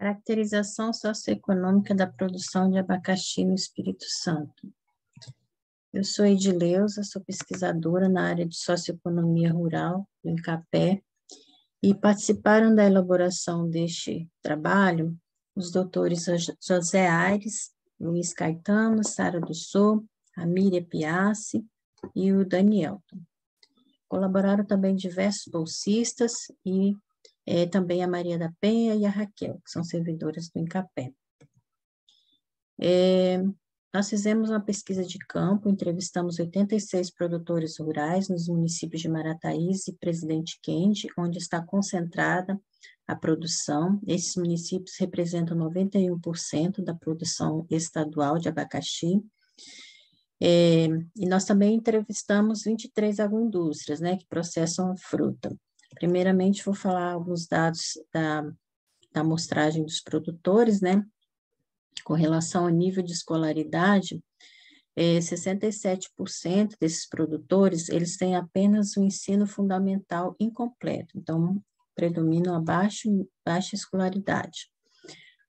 Caracterização socioeconômica da produção de abacaxi no Espírito Santo. Eu sou Edileuza, sou pesquisadora na área de socioeconomia rural do INCAPé, e participaram da elaboração deste trabalho os doutores José Aires, Luiz Caetano, Sara do Sô, a Miriam Piassi e o Danielton. Colaboraram também diversos bolsistas e também a Maria da Penha e a Raquel, que são servidoras do INCAPé. Nós fizemos uma pesquisa de campo, entrevistamos 86 produtores rurais nos municípios de Marataízes e Presidente Kennedy, onde está concentrada a produção. Esses municípios representam 91% da produção estadual de abacaxi. E nós também entrevistamos 23 agroindústrias, né, que processam a fruta. Primeiramente, vou falar alguns dados da amostragem dos produtores, né. Com relação ao nível de escolaridade, 67% desses produtores, eles têm apenas o ensino fundamental incompleto, então, predominam a baixa escolaridade.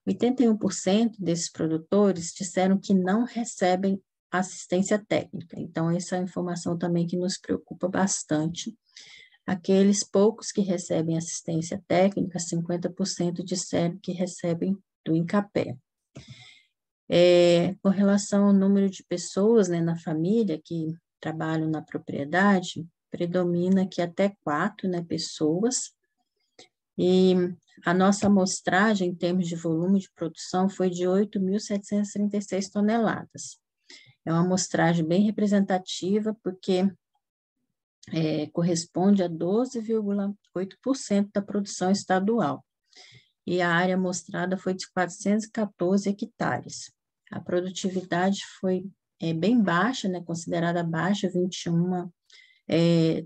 81% desses produtores disseram que não recebem assistência técnica, então, essa é a informação também que nos preocupa bastante. Aqueles poucos que recebem assistência técnica, 50% disseram que recebem do INCAPé. Com relação ao número de pessoas, né, na família que trabalham na propriedade, predomina que até 4, né, pessoas, e a nossa amostragem, em termos de volume de produção, foi de 8.736 toneladas. É uma amostragem bem representativa, porque corresponde a 12,8% da produção estadual, e a área amostrada foi de 414 hectares. A produtividade foi bem baixa, né, considerada baixa, 21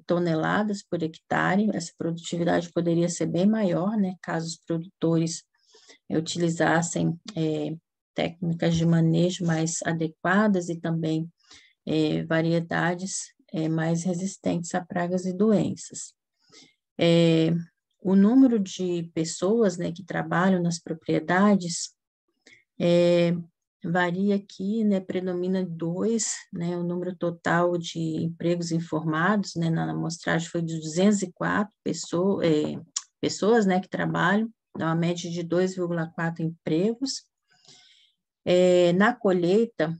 toneladas por hectare. Essa produtividade poderia ser bem maior, né, caso os produtores utilizassem técnicas de manejo mais adequadas e também variedades mais resistentes a pragas e doenças. O número de pessoas, né, que trabalham nas propriedades varia aqui, né, predomina 2, né, o número total de empregos informados, né, na amostragem foi de 204 pessoas, né, que trabalham, dá uma média de 2,4 empregos. Na colheita,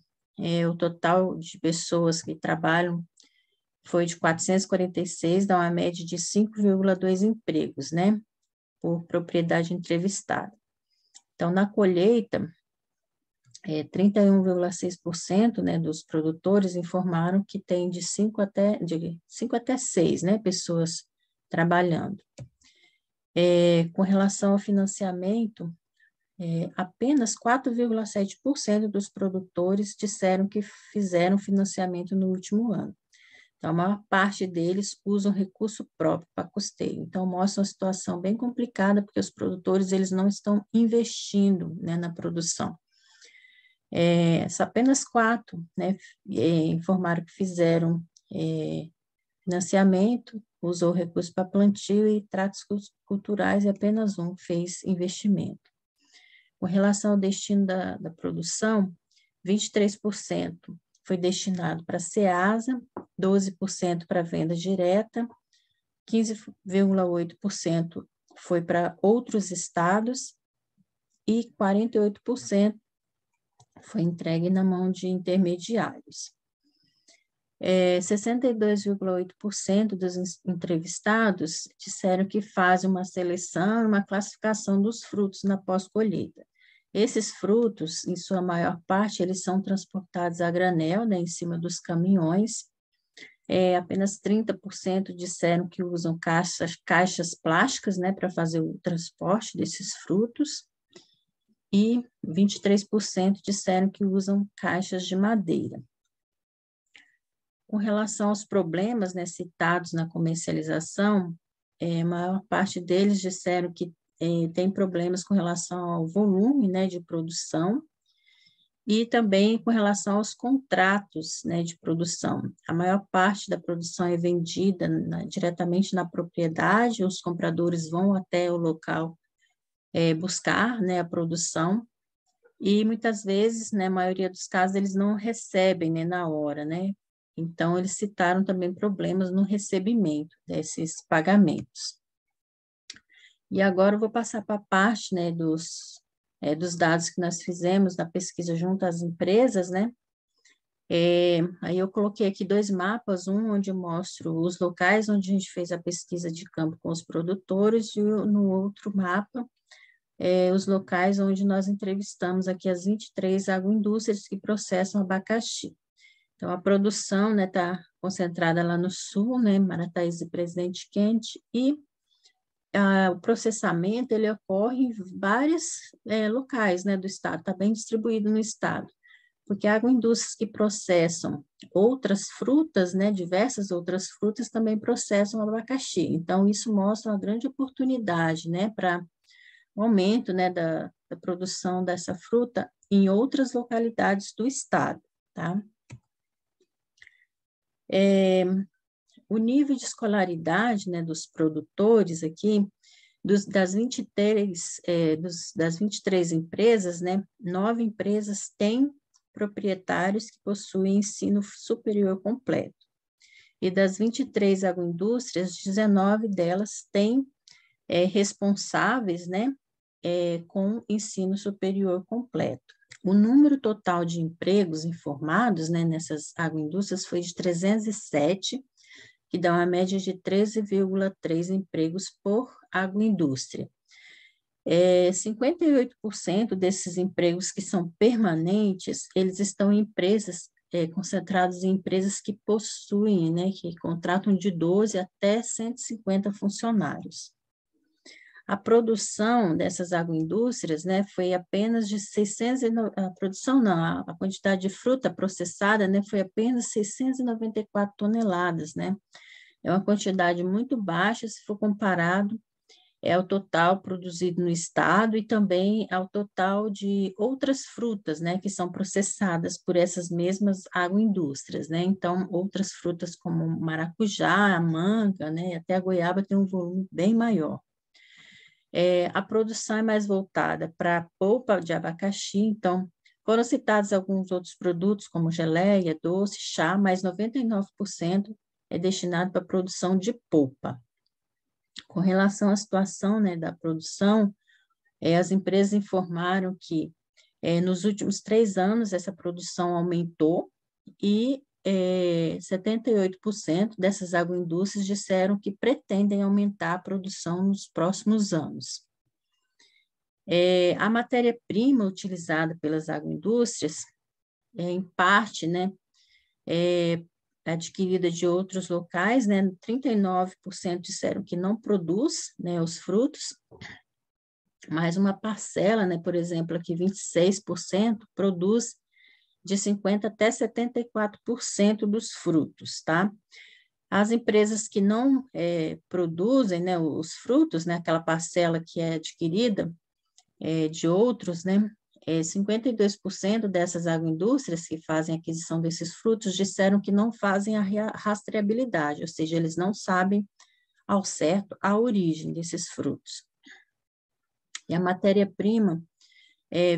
o total de pessoas que trabalham foi de 446, dá uma média de 5,2 empregos, né, por propriedade entrevistada. Então, na colheita, 31,6%, né, dos produtores informaram que tem de 5 até 6, né, pessoas trabalhando. Com relação ao financiamento, apenas 4,7% dos produtores disseram que fizeram financiamento no último ano. Então, a maior parte deles usam recurso próprio para custeio. Então, mostra uma situação bem complicada, porque os produtores eles não estão investindo, né, na produção. Só apenas 4, né, informaram que fizeram financiamento, usou recurso para plantio e tratos culturais, e apenas 1 fez investimento. Com relação ao destino da produção, 23% foi destinado para a Ceasa, 12% para venda direta, 15,8% foi para outros estados e 48% foi entregue na mão de intermediários. 62,8% dos entrevistados disseram que fazem uma seleção e uma classificação dos frutos na pós-colheita. Esses frutos, em sua maior parte, eles são transportados a granel, né, em cima dos caminhões. Apenas 30% disseram que usam caixas plásticas, né, para fazer o transporte desses frutos, e 23% disseram que usam caixas de madeira. Com relação aos problemas, né, citados na comercialização, a maior parte deles disseram que tem problemas com relação ao volume, né, de produção, e também com relação aos contratos, né, de produção. A maior parte da produção é vendida diretamente na propriedade, os compradores vão até o local buscar, né, a produção, e muitas vezes, né, a maioria dos casos, eles não recebem, né, na hora, né? Então, eles citaram também problemas no recebimento desses pagamentos. E agora eu vou passar para a parte, né, dos dados que nós fizemos na pesquisa junto às empresas, né? Aí eu coloquei aqui 2 mapas, um onde eu mostro os locais onde a gente fez a pesquisa de campo com os produtores, e no outro mapa, os locais onde nós entrevistamos aqui as 23 agroindústrias que processam abacaxi. Então, a produção, né, está concentrada lá no sul, né, Marataízes e Presidente Kennedy, e o processamento, ele ocorre em vários locais, né, do estado, está bem distribuído no estado, porque agroindústrias que processam outras frutas, né, diversas outras frutas, também processam abacaxi. Então, isso mostra uma grande oportunidade, né, para o aumento, né, da produção dessa fruta em outras localidades do estado, tá? O nível de escolaridade, né, dos produtores aqui, das 23 empresas, né, 9 empresas têm proprietários que possuem ensino superior completo. E das 23 agroindústrias, 19 delas têm responsáveis, né, com ensino superior completo. O número total de empregos informados, né, nessas agroindústrias foi de 307, que dá uma média de 13,3 empregos por agroindústria. 58% desses empregos que são permanentes, eles estão em empresas, concentrados em empresas que possuem, né, que contratam de 12 até 150 funcionários. A produção dessas agroindústrias, né, foi apenas de 600, a produção não, a quantidade de fruta processada, né, foi apenas 694 toneladas, né, é uma quantidade muito baixa se for comparado ao total produzido no estado e também ao total de outras frutas, né, que são processadas por essas mesmas agroindústrias, né, então outras frutas como maracujá, a manga, né, até a goiaba tem um volume bem maior. A produção é mais voltada para a polpa de abacaxi, então foram citados alguns outros produtos, como geleia, doce, chá, mas 99% é destinado para a produção de polpa. Com relação à situação, né, da produção, as empresas informaram que nos últimos 3 anos essa produção aumentou e 78% dessas agroindústrias disseram que pretendem aumentar a produção nos próximos anos. A matéria-prima utilizada pelas agroindústrias, em parte, né, adquirida de outros locais, né, 39% disseram que não produz, né, os frutos, mas uma parcela, né, por exemplo, aqui 26% produz de 50% até 74% dos frutos, tá? As empresas que não produzem, né, os frutos, né, aquela parcela que é adquirida de outros, né, 52% dessas agroindústrias que fazem aquisição desses frutos disseram que não fazem a rastreabilidade, ou seja, eles não sabem ao certo a origem desses frutos. E a matéria-prima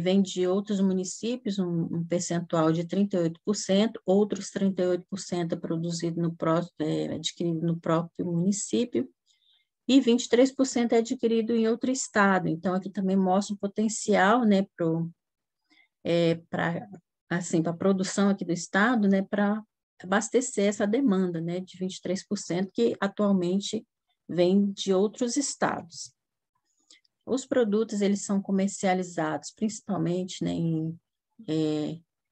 vem de outros municípios, um percentual de 38%, outros 38% é produzido adquirido no próprio município, e 23% é adquirido em outro estado. Então, aqui também mostra um potencial, né, para a produção aqui do estado, né, para abastecer essa demanda, né, de 23%, que atualmente vem de outros estados. Os produtos, eles são comercializados principalmente, né,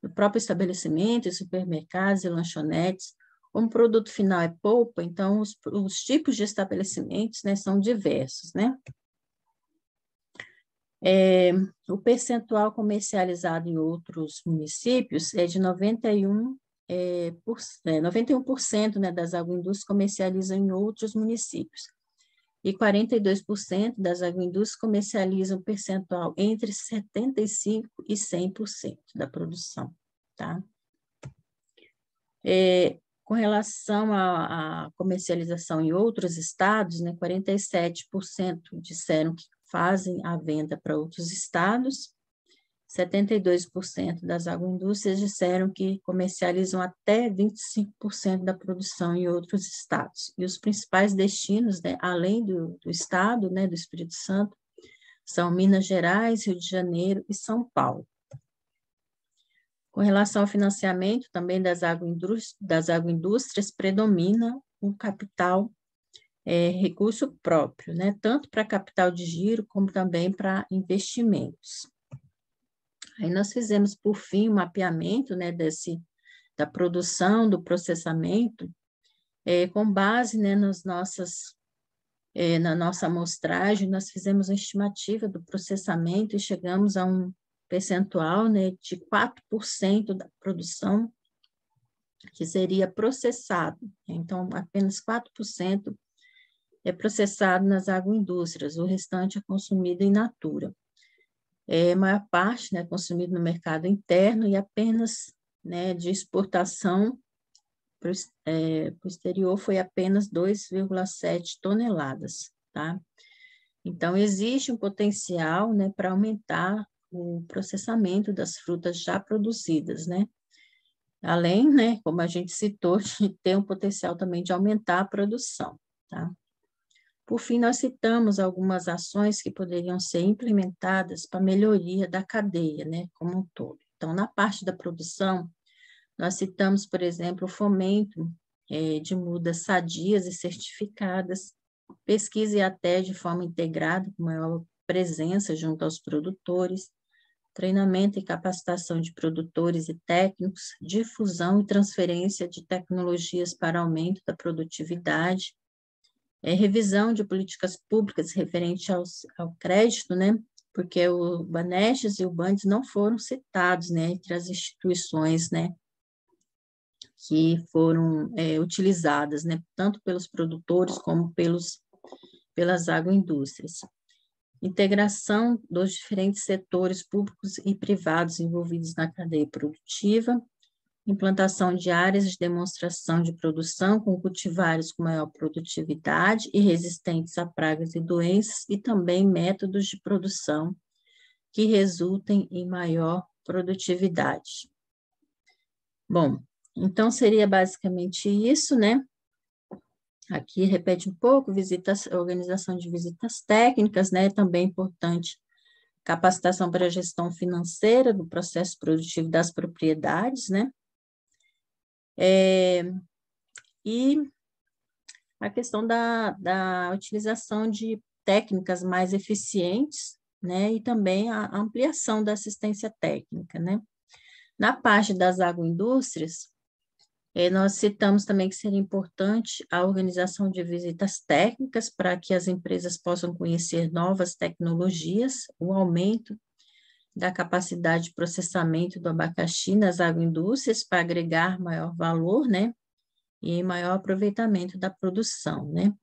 no próprio estabelecimento, supermercados e lanchonetes. Como produto final é polpa, então os tipos de estabelecimentos, né, são diversos, né? O percentual comercializado em outros municípios é de 91%, 91%, né, das agroindústrias comercializam em outros municípios. E 42% das agroindústrias comercializam percentual entre 75% e 100% da produção, tá? Com relação à comercialização em outros estados, né, 47% disseram que fazem a venda para outros estados. 72% das agroindústrias disseram que comercializam até 25% da produção em outros estados. E os principais destinos, né, além do estado, né, do Espírito Santo, são Minas Gerais, Rio de Janeiro e São Paulo. Com relação ao financiamento também das agroindústrias, predomina o capital, recurso próprio, né, tanto para capital de giro como também para investimentos. Aí nós fizemos, por fim, o mapeamento, né, da produção, do processamento, com base, né, na nossa amostragem, nós fizemos a estimativa do processamento e chegamos a um percentual, né, de 4% da produção que seria processado. Então, apenas 4% é processado nas agroindústrias, o restante é consumido in natura. A maior parte, né, consumido no mercado interno e apenas, né, de exportação para o exterior foi apenas 2,7 toneladas, tá? Então, existe um potencial, né, para aumentar o processamento das frutas já produzidas, né? Além, né, como a gente citou, de ter um potencial também de aumentar a produção, tá? Por fim, nós citamos algumas ações que poderiam ser implementadas para a melhoria da cadeia, né, como um todo. Então, na parte da produção, nós citamos, por exemplo, o fomento de mudas sadias e certificadas, pesquisa e até de forma integrada, com maior presença junto aos produtores, treinamento e capacitação de produtores e técnicos, difusão e transferência de tecnologias para aumento da produtividade, revisão de políticas públicas referente ao crédito, né? Porque o Banestes e o Bandes não foram citados, né, entre as instituições, né, que foram utilizadas, né, tanto pelos produtores como pelas agroindústrias. Integração dos diferentes setores públicos e privados envolvidos na cadeia produtiva, implantação de áreas de demonstração de produção com cultivares com maior produtividade e resistentes a pragas e doenças, e também métodos de produção que resultem em maior produtividade. Bom, então seria basicamente isso, né? Aqui repete um pouco, organização de visitas técnicas, né? Também importante capacitação para a gestão financeira do processo produtivo das propriedades, né? E a questão da utilização de técnicas mais eficientes, né, e também a ampliação da assistência técnica, né. Na parte das agroindústrias, nós citamos também que seria importante a organização de visitas técnicas para que as empresas possam conhecer novas tecnologias, o aumento da capacidade de processamento do abacaxi nas agroindústrias para agregar maior valor, né, e maior aproveitamento da produção, né.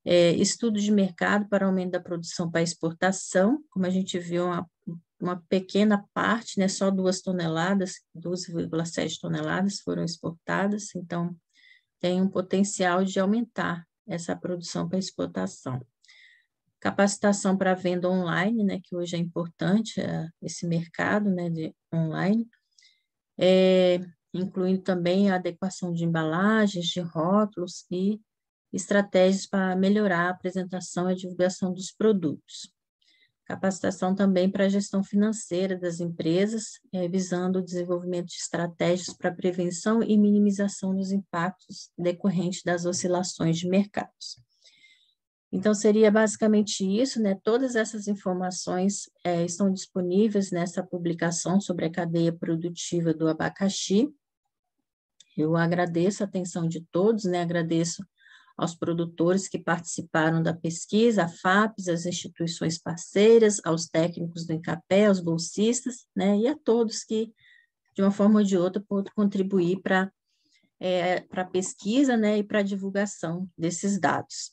Estudo de mercado para aumento da produção para exportação, como a gente viu, uma pequena parte, né, só 2,7 toneladas foram exportadas, então tem um potencial de aumentar essa produção para exportação. Capacitação para venda online, né, que hoje é importante, esse mercado, né, de online, incluindo também a adequação de embalagens, de rótulos e estratégias para melhorar a apresentação e a divulgação dos produtos. Capacitação também para a gestão financeira das empresas, visando o desenvolvimento de estratégias para prevenção e minimização dos impactos decorrentes das oscilações de mercados. Então, seria basicamente isso, né? Todas essas informações estão disponíveis nessa publicação sobre a cadeia produtiva do abacaxi. Eu agradeço a atenção de todos, né? Agradeço aos produtores que participaram da pesquisa, a FAPES, as instituições parceiras, aos técnicos do Incapé, aos bolsistas, né, e a todos que, de uma forma ou de outra, podem contribuir para a pesquisa, né, e para a divulgação desses dados.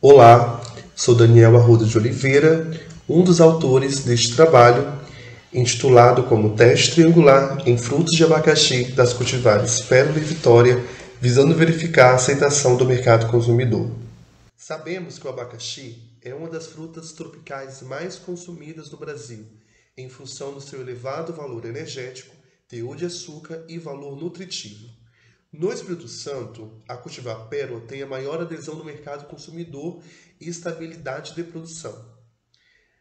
Olá, sou Daniel Arruda de Oliveira, um dos autores deste trabalho, intitulado como Teste Triangular em Frutos de Abacaxi das cultivares Pérola e Vitória, visando verificar a aceitação do mercado consumidor. Sabemos que o abacaxi é uma das frutas tropicais mais consumidas no Brasil, em função do seu elevado valor energético, teor de açúcar e valor nutritivo. No Espírito Santo, a cultivar pérola tem a maior adesão no mercado consumidor e estabilidade de produção.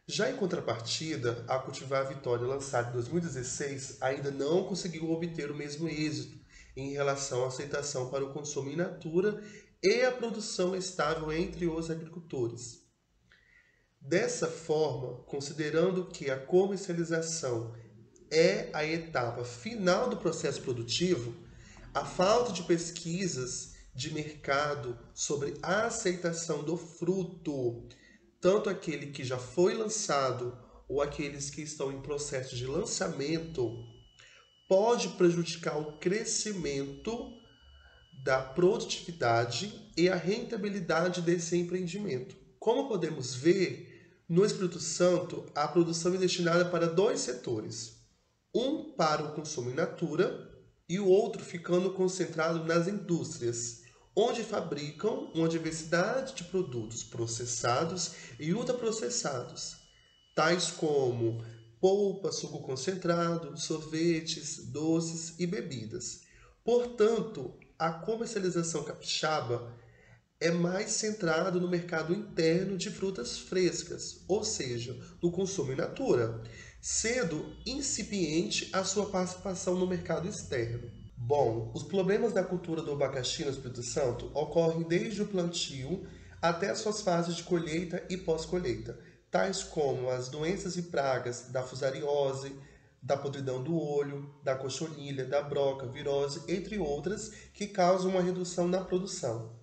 Já em contrapartida, a cultivar Vitória, lançada em 2016, ainda não conseguiu obter o mesmo êxito em relação à aceitação para o consumo in natura e a produção estável entre os agricultores. Dessa forma, considerando que a comercialização é a etapa final do processo produtivo, a falta de pesquisas de mercado sobre a aceitação do fruto, tanto aquele que já foi lançado ou aqueles que estão em processo de lançamento, pode prejudicar o crescimento da produtividade e a rentabilidade desse empreendimento. Como podemos ver, no Espírito Santo, a produção é destinada para dois setores. Um para o consumo in natura e o outro ficando concentrado nas indústrias, onde fabricam uma diversidade de produtos processados e ultraprocessados, tais como polpa, suco concentrado, sorvetes, doces e bebidas. Portanto, a comercialização capixaba é mais centrado no mercado interno de frutas frescas, ou seja, no consumo in natura, sendo incipiente a sua participação no mercado externo. Bom, os problemas da cultura do abacaxi no Espírito Santo ocorrem desde o plantio até as suas fases de colheita e pós-colheita, tais como as doenças e pragas da fusariose, da podridão do olho, da cochonilha, da broca, virose, entre outras, que causam uma redução na produção.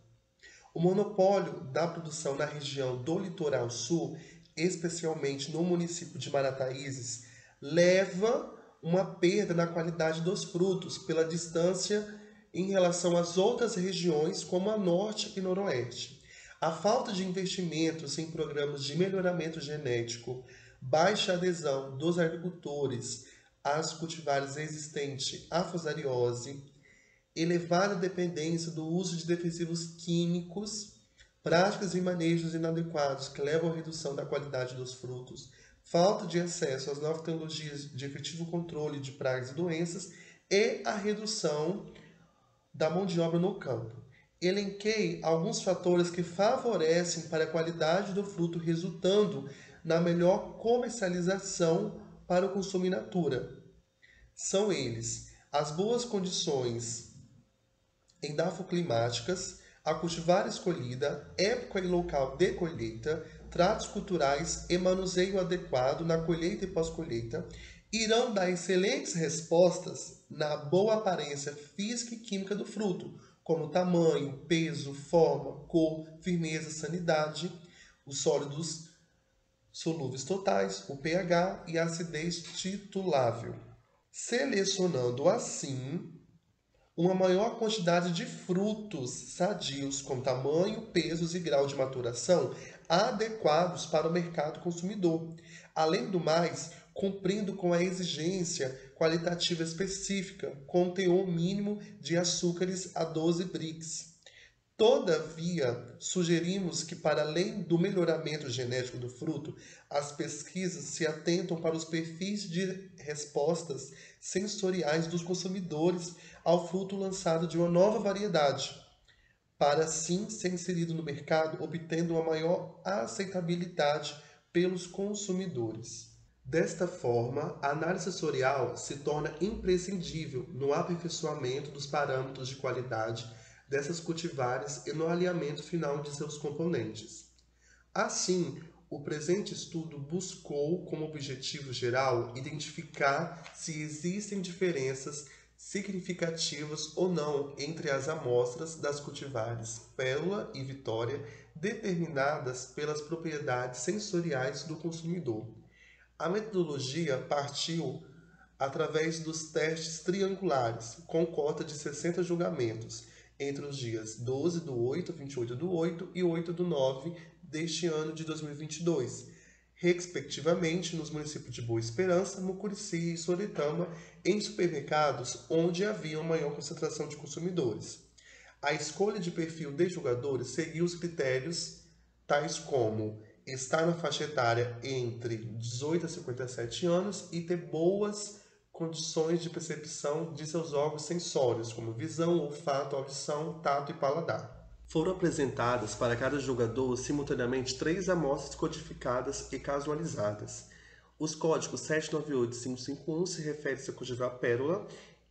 O monopólio da produção na região do Litoral Sul, especialmente no município de Marataízes, leva uma perda na qualidade dos frutos pela distância em relação às outras regiões, como a Norte e Noroeste. A falta de investimentos em programas de melhoramento genético, baixa adesão dos agricultores às cultivares resistentes à fusariose, elevada dependência do uso de defensivos químicos, práticas e manejos inadequados que levam à redução da qualidade dos frutos, falta de acesso às novas tecnologias de efetivo controle de pragas e doenças e a redução da mão de obra no campo. Elenquei alguns fatores que favorecem para a qualidade do fruto, resultando na melhor comercialização para o consumo in natura. São eles: as boas condições endafoclimáticas, a cultivar escolhida, época e local de colheita, tratos culturais e manuseio adequado na colheita e pós-colheita irão dar excelentes respostas na boa aparência física e química do fruto, como tamanho, peso, forma, cor, firmeza, sanidade, os sólidos solúveis totais, o pH e a acidez titulável, selecionando assim uma maior quantidade de frutos sadios com tamanho, pesos e grau de maturação adequados para o mercado consumidor. Além do mais, cumprindo com a exigência qualitativa específica, com teor mínimo de açúcares a 12 Brix. Todavia, sugerimos que, para além do melhoramento genético do fruto, as pesquisas se atentam para os perfis de respostas sensoriais dos consumidores ao fruto lançado de uma nova variedade, para assim ser inserido no mercado, obtendo uma maior aceitabilidade pelos consumidores. Desta forma, a análise sensorial se torna imprescindível no aperfeiçoamento dos parâmetros de qualidade dessas cultivares e no alinhamento final de seus componentes. Assim, o presente estudo buscou, como objetivo geral, identificar se existem diferenças significativas ou não entre as amostras das cultivares Pérola e Vitória, determinadas pelas propriedades sensoriais do consumidor. A metodologia partiu através dos testes triangulares, com cota de 60 julgamentos, entre os dias 12/8, 28/8 e 8/9 deste ano de 2022, respectivamente nos municípios de Boa Esperança, Mucurici e Soretama, em supermercados onde havia uma maior concentração de consumidores. A escolha de perfil de jogadores seguiu os critérios tais como estar na faixa etária entre 18 a 57 anos e ter boas condições de percepção de seus órgãos sensórios, como visão, olfato, audição, tato e paladar. Foram apresentadas para cada jogador simultaneamente 3 amostras codificadas e casualizadas. Os códigos 798 e 551 se referem-se a cultivar pérola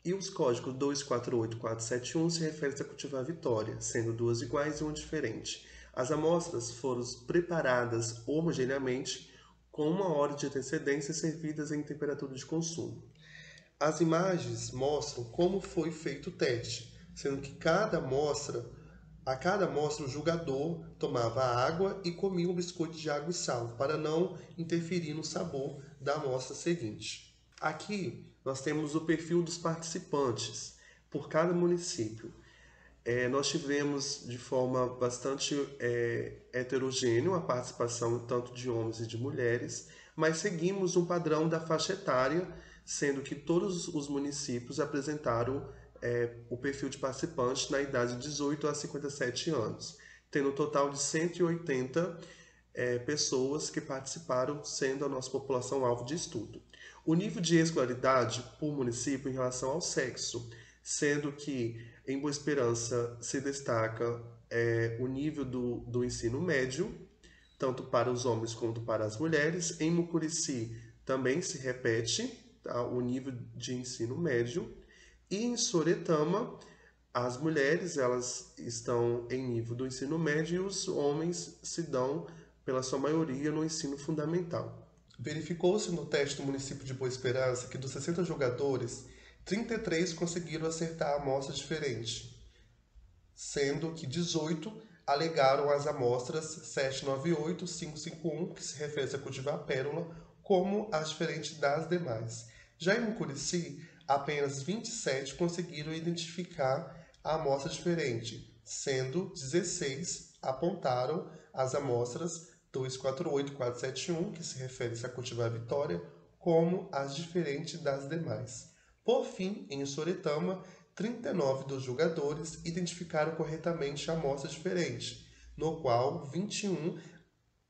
e os códigos 248 e 471 se referem-se a cultivar vitória, sendo 2 iguais e 1 diferente. As amostras foram preparadas homogeneamente com 1 hora de antecedência e servidas em temperatura de consumo. As imagens mostram como foi feito o teste, sendo que a cada amostra o jogador tomava água e comia um biscoito de água e sal, para não interferir no sabor da amostra seguinte. Aqui nós temos o perfil dos participantes por cada município. Nós tivemos de forma bastante heterogênea a participação tanto de homens e de mulheres, mas seguimos um padrão da faixa etária, sendo que todos os municípios apresentaram o perfil de participantes na idade de 18 a 57 anos, tendo um total de 180 pessoas que participaram, sendo a nossa população-alvo de estudo. O nível de escolaridade por município em relação ao sexo, sendo que em Boa Esperança se destaca o nível do ensino médio, tanto para os homens quanto para as mulheres. Em Mucurici também se repete o nível de ensino médio. E em Soretama, as mulheres elas estão em nível do ensino médio e os homens se dão, pela sua maioria, no ensino fundamental. Verificou-se no teste do município de Boa Esperança que dos 60 jogadores, 33 conseguiram acertar a amostra diferente, sendo que 18 alegaram as amostras 798, 551, que se refere a cultivar pérola, como as diferentes das demais. Já em Mucurici, apenas 27 conseguiram identificar a amostra diferente, sendo 16 apontaram as amostras 248 e 471, que se refere a cultivar vitória, como as diferentes das demais. Por fim, em Soretama, 39 dos jogadores identificaram corretamente a amostra diferente, no qual 21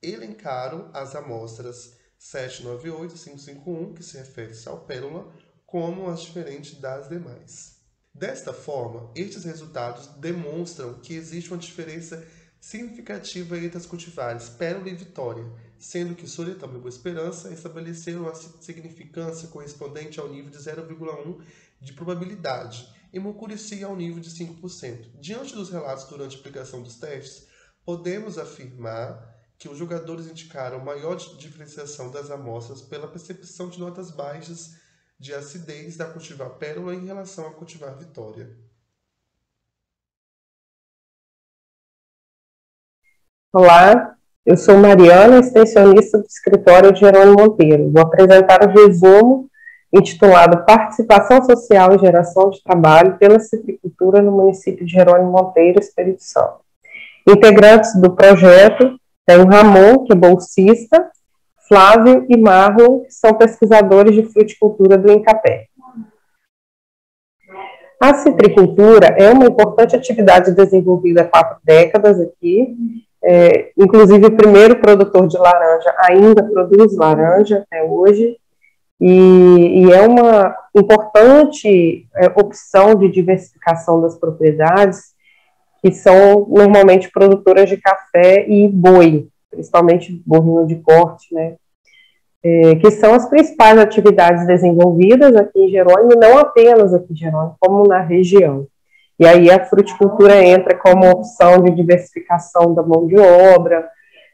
elencaram as amostras 798 e 551, que se refere ao pérola, como as diferentes das demais. Desta forma, estes resultados demonstram que existe uma diferença significativa entre as cultivares pérola e vitória, sendo que Soretama e Boa Esperança estabeleceram a significância correspondente ao nível de 0,1 de probabilidade, e Mucurici ao nível de 5%. Diante dos relatos durante a aplicação dos testes, podemos afirmar que os jogadores indicaram maior diferenciação das amostras pela percepção de notas baixas de acidez da cultivar pérola em relação à cultivar vitória. Olá, eu sou Mariana, extensionista do escritório de Jerônimo Monteiro. Vou apresentar o resumo intitulado Participação Social e Geração de Trabalho pela Citricultura no município de Jerônimo Monteiro, Espírito Santo. Integrantes do projeto tem o Ramon, que é bolsista, Flávio e Marlon, que são pesquisadores de fruticultura do Incapé. A citricultura é uma importante atividade desenvolvida há 4 décadas aqui. Inclusive, o primeiro produtor de laranja ainda produz laranja até hoje, e é uma importante opção de diversificação das propriedades, que são normalmente produtoras de café e boi, principalmente bovino de corte, né? Que são as principais atividades desenvolvidas aqui em Jerônimo, não apenas aqui em Jerônimo, como na região. E aí a fruticultura entra como opção de diversificação da mão de obra,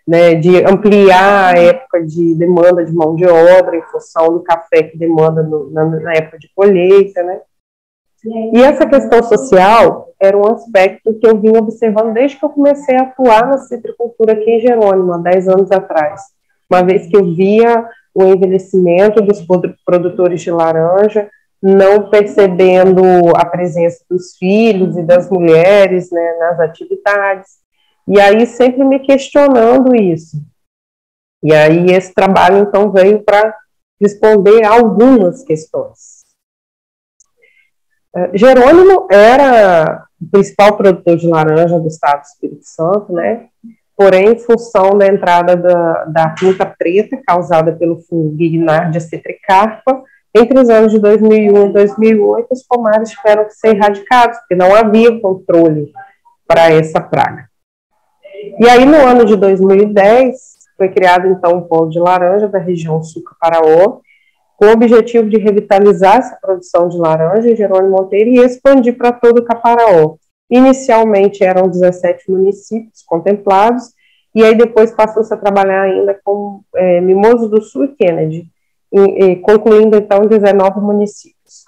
né, de ampliar a época de demanda de mão de obra em função do café que demanda na época de colheita, né. E essa questão social era um aspecto que eu vim observando desde que eu comecei a atuar na citricultura aqui em Jerônimo, há 10 anos atrás. Uma vez que eu via o envelhecimento dos produtores de laranja, não percebendo a presença dos filhos e das mulheres, né, nas atividades, e aí sempre me questionando isso. E aí esse trabalho, então, veio para responder a algumas questões. Jerônimo era o principal produtor de laranja do estado do Espírito Santo, né? porém, em função da entrada da punta preta, causada pelo fungo Guignardia citricarpa, entre os anos de 2001 e 2008, os pomares tiveram que ser erradicados, porque não havia controle para essa praga. E aí, no ano de 2010, foi criado, então, um polo de laranja da região Sucá-Paraó, com o objetivo de revitalizar essa produção de laranja em Jerônimo Monteiro e expandir para todo o Caparaó. Inicialmente eram 17 municípios contemplados, e aí depois passou-se a trabalhar ainda com Mimoso do Sul e Kennedy, concluindo então 19 municípios.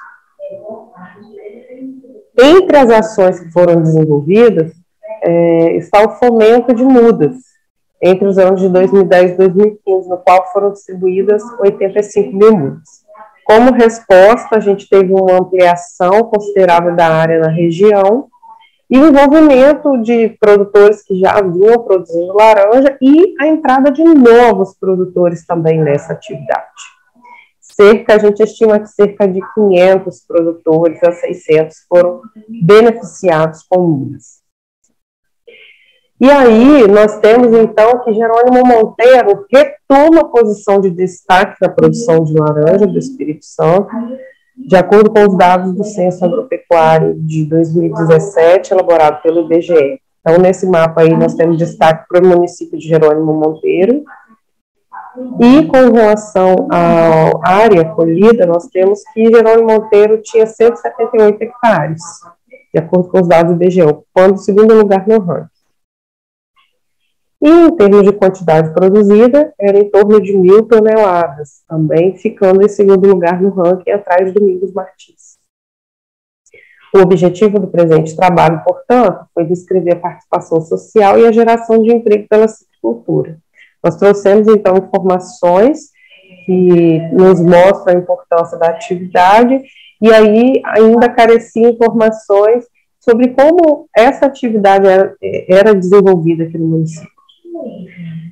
Entre as ações que foram desenvolvidas, está o fomento de mudas, entre os anos de 2010 e 2015, no qual foram distribuídas 85 mil mudas. Como resposta, a gente teve uma ampliação considerável da área na região e o envolvimento de produtores que já vinham produzindo laranja e a entrada de novos produtores também nessa atividade. A gente estima que cerca de 500 produtores a 600 foram beneficiados com mudas. E aí, nós temos, então, que Jerônimo Monteiro retoma a posição de destaque na produção de laranja do Espírito Santo, de acordo com os dados do Censo Agropecuário de 2017, elaborado pelo IBGE. Então, nesse mapa aí, nós temos destaque para o município de Jerônimo Monteiro. E com relação à área colhida, nós temos que Jerônimo Monteiro tinha 178 hectares, de acordo com os dados do IBGE, ocupando o segundo lugar no ranking. E em termos de quantidade produzida, era em torno de 1.000 toneladas, também ficando em segundo lugar no ranking, atrás de Domingos Martins. O objetivo do presente trabalho, portanto, foi descrever a participação social e a geração de emprego pela citricultura. Nós trouxemos, então, informações que nos mostram a importância da atividade e aí ainda carecia informações sobre como essa atividade era desenvolvida aqui no município.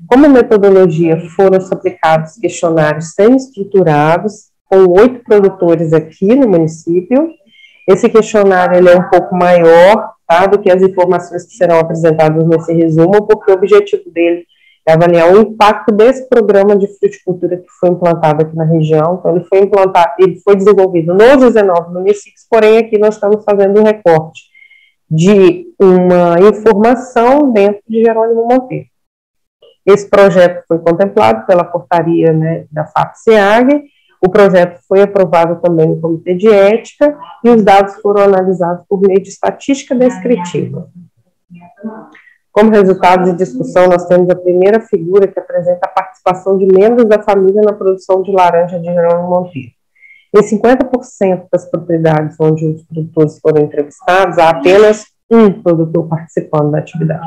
Como metodologia, foram aplicados questionários semi-estruturados, com 8 produtores aqui no município. Esse questionário ele é um pouco maior, tá, do que as informações que serão apresentadas nesse resumo, porque o objetivo dele é avaliar o impacto desse programa de fruticultura que foi implantado aqui na região. Então, ele foi desenvolvido nos 19 municípios, porém aqui nós estamos fazendo um recorte de uma informação dentro de Jerônimo Monteiro. Esse projeto foi contemplado pela portaria, né, da FAP-SEAG, o projeto foi aprovado também no Comitê de Ética e os dados foram analisados por meio de estatística descritiva. Como resultado de discussão, nós temos a primeira figura que apresenta a participação de membros da família na produção de laranja de Jerônimo Monteiro. Em 50% das propriedades onde os produtores foram entrevistados, há apenas um produtor participando da atividade.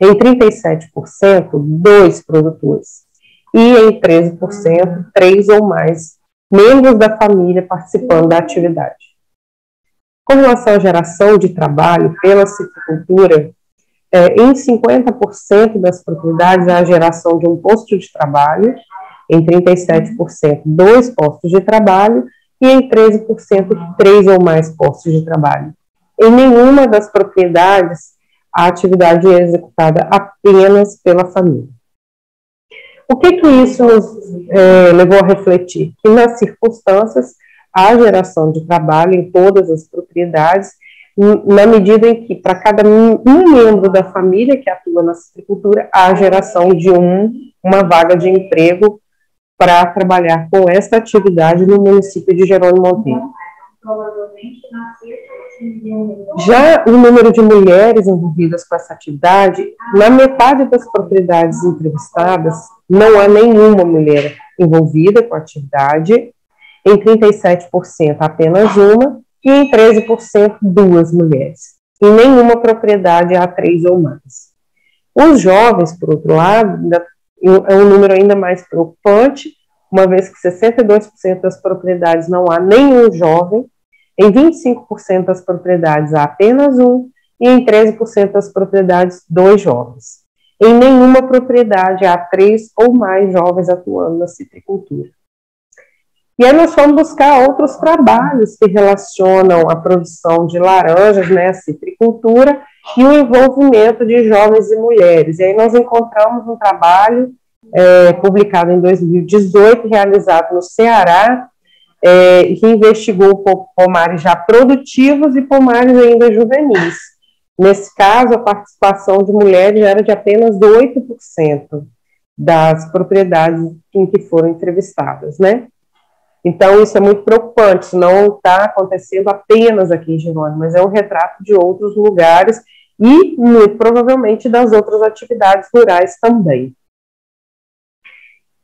Em 37%, 2 produtores. E em 13%, 3 ou mais membros da família participando da atividade. Com relação à geração de trabalho pela citricultura, em 50% das propriedades há a geração de um posto de trabalho, em 37%, 2 postos de trabalho, e em 13%, 3 ou mais postos de trabalho. Em nenhuma das propriedades, a atividade é executada apenas pela família. O que isso nos levou a refletir? Que nas circunstâncias, há geração de trabalho em todas as propriedades, na medida em que, para cada um membro da família que atua na citricultura, há a geração de uma vaga de emprego para trabalhar com esta atividade no município de Jerônimo Monteiro. Já o número de mulheres envolvidas com essa atividade, na metade das propriedades entrevistadas, não há nenhuma mulher envolvida com a atividade, em 37% apenas uma, e em 13% 2 mulheres. Em nenhuma propriedade há 3 ou mais. Os jovens, por outro lado, é um número ainda mais preocupante, uma vez que 62% das propriedades não há nenhum jovem, em 25% das propriedades há apenas um, e em 13% das propriedades 2 jovens. Em nenhuma propriedade há 3 ou mais jovens atuando na citricultura. E aí nós fomos buscar outros trabalhos que relacionam a produção de laranjas, né, a citricultura, e o envolvimento de jovens e mulheres. E aí nós encontramos um trabalho publicado em 2018, realizado no Ceará, que investigou pomares já produtivos e pomares ainda juvenis. Nesse caso, a participação de mulheres era de apenas 8% das propriedades em que foram entrevistadas, né? Então, isso é muito preocupante, isso não está acontecendo apenas aqui em Jerônimo, mas é um retrato de outros lugares e, muito provavelmente, das outras atividades rurais também.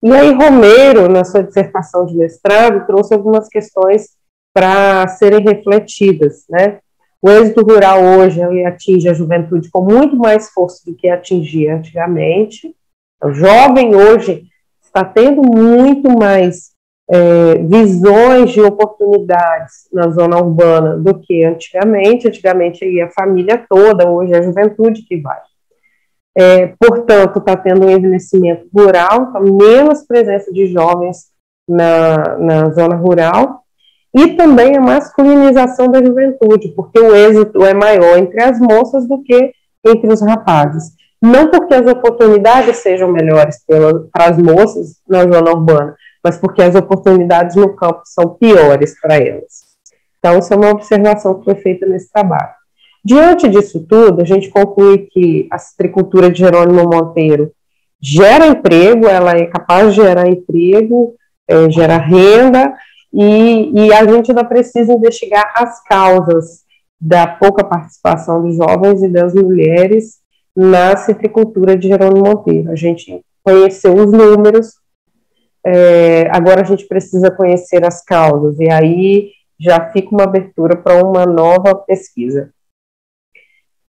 E aí, Romero, na sua dissertação de mestrado, trouxe algumas questões para serem refletidas, né? O êxito rural hoje atinge a juventude com muito mais força do que atingia antigamente. O jovem hoje está tendo muito mais visões de oportunidades na zona urbana do que antigamente. Antigamente ia a família toda, hoje é a juventude que vai. Portanto, está tendo um envelhecimento rural, tá menos presença de jovens na zona rural, e também a masculinização da juventude, porque o êxito é maior entre as moças do que entre os rapazes. Não porque as oportunidades sejam melhores para as moças na zona urbana, mas porque as oportunidades no campo são piores para elas. Então, isso é uma observação que foi feita nesse trabalho. Diante disso tudo, a gente conclui que a citricultura de Jerônimo Monteiro gera emprego, ela é capaz de gerar emprego, gera renda, e a gente ainda precisa investigar as causas da pouca participação dos jovens e das mulheres na citricultura de Jerônimo Monteiro. A gente conheceu os números, agora a gente precisa conhecer as causas, e aí já fica uma abertura para uma nova pesquisa.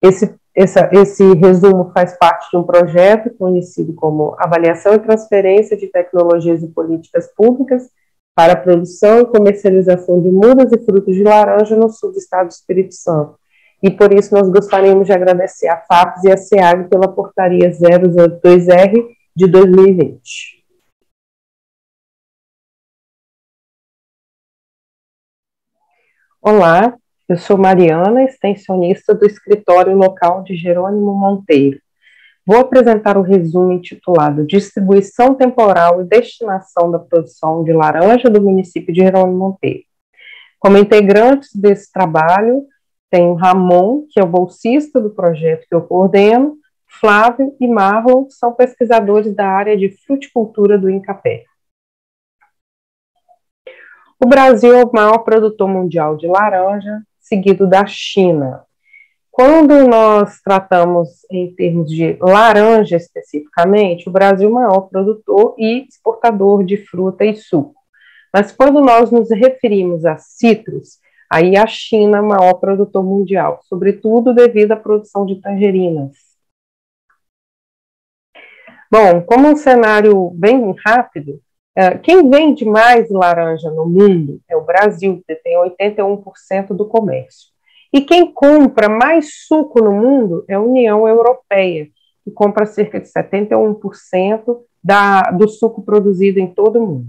Esse resumo faz parte de um projeto conhecido como Avaliação e Transferência de Tecnologias e Políticas Públicas para a Produção e Comercialização de Mudas e Frutos de Laranja no sul do estado do Espírito Santo. E por isso nós gostaríamos de agradecer a FAPES e a SEAG pela portaria 002R de 2020. Olá, eu sou Mariana, extensionista do escritório local de Jerônimo Monteiro. Vou apresentar o resumo intitulado Distribuição Temporal e Destinação da Produção de Laranja do município de Jerônimo Monteiro. Como integrantes desse trabalho, tem o Ramon, que é o bolsista do projeto que eu coordeno, Flávio e Marlon, que são pesquisadores da área de fruticultura do INCAPé. O Brasil é o maior produtor mundial de laranja, seguido da China. Quando nós tratamos em termos de laranja especificamente, o Brasil é o maior produtor e exportador de fruta e suco. Mas quando nós nos referimos a citros, aí a China é o maior produtor mundial, sobretudo devido à produção de tangerinas. Bom, como um cenário bem rápido, quem vende mais laranja no mundo é o Brasil, que tem 81% do comércio. E quem compra mais suco no mundo é a União Europeia, que compra cerca de 71% do suco produzido em todo o mundo.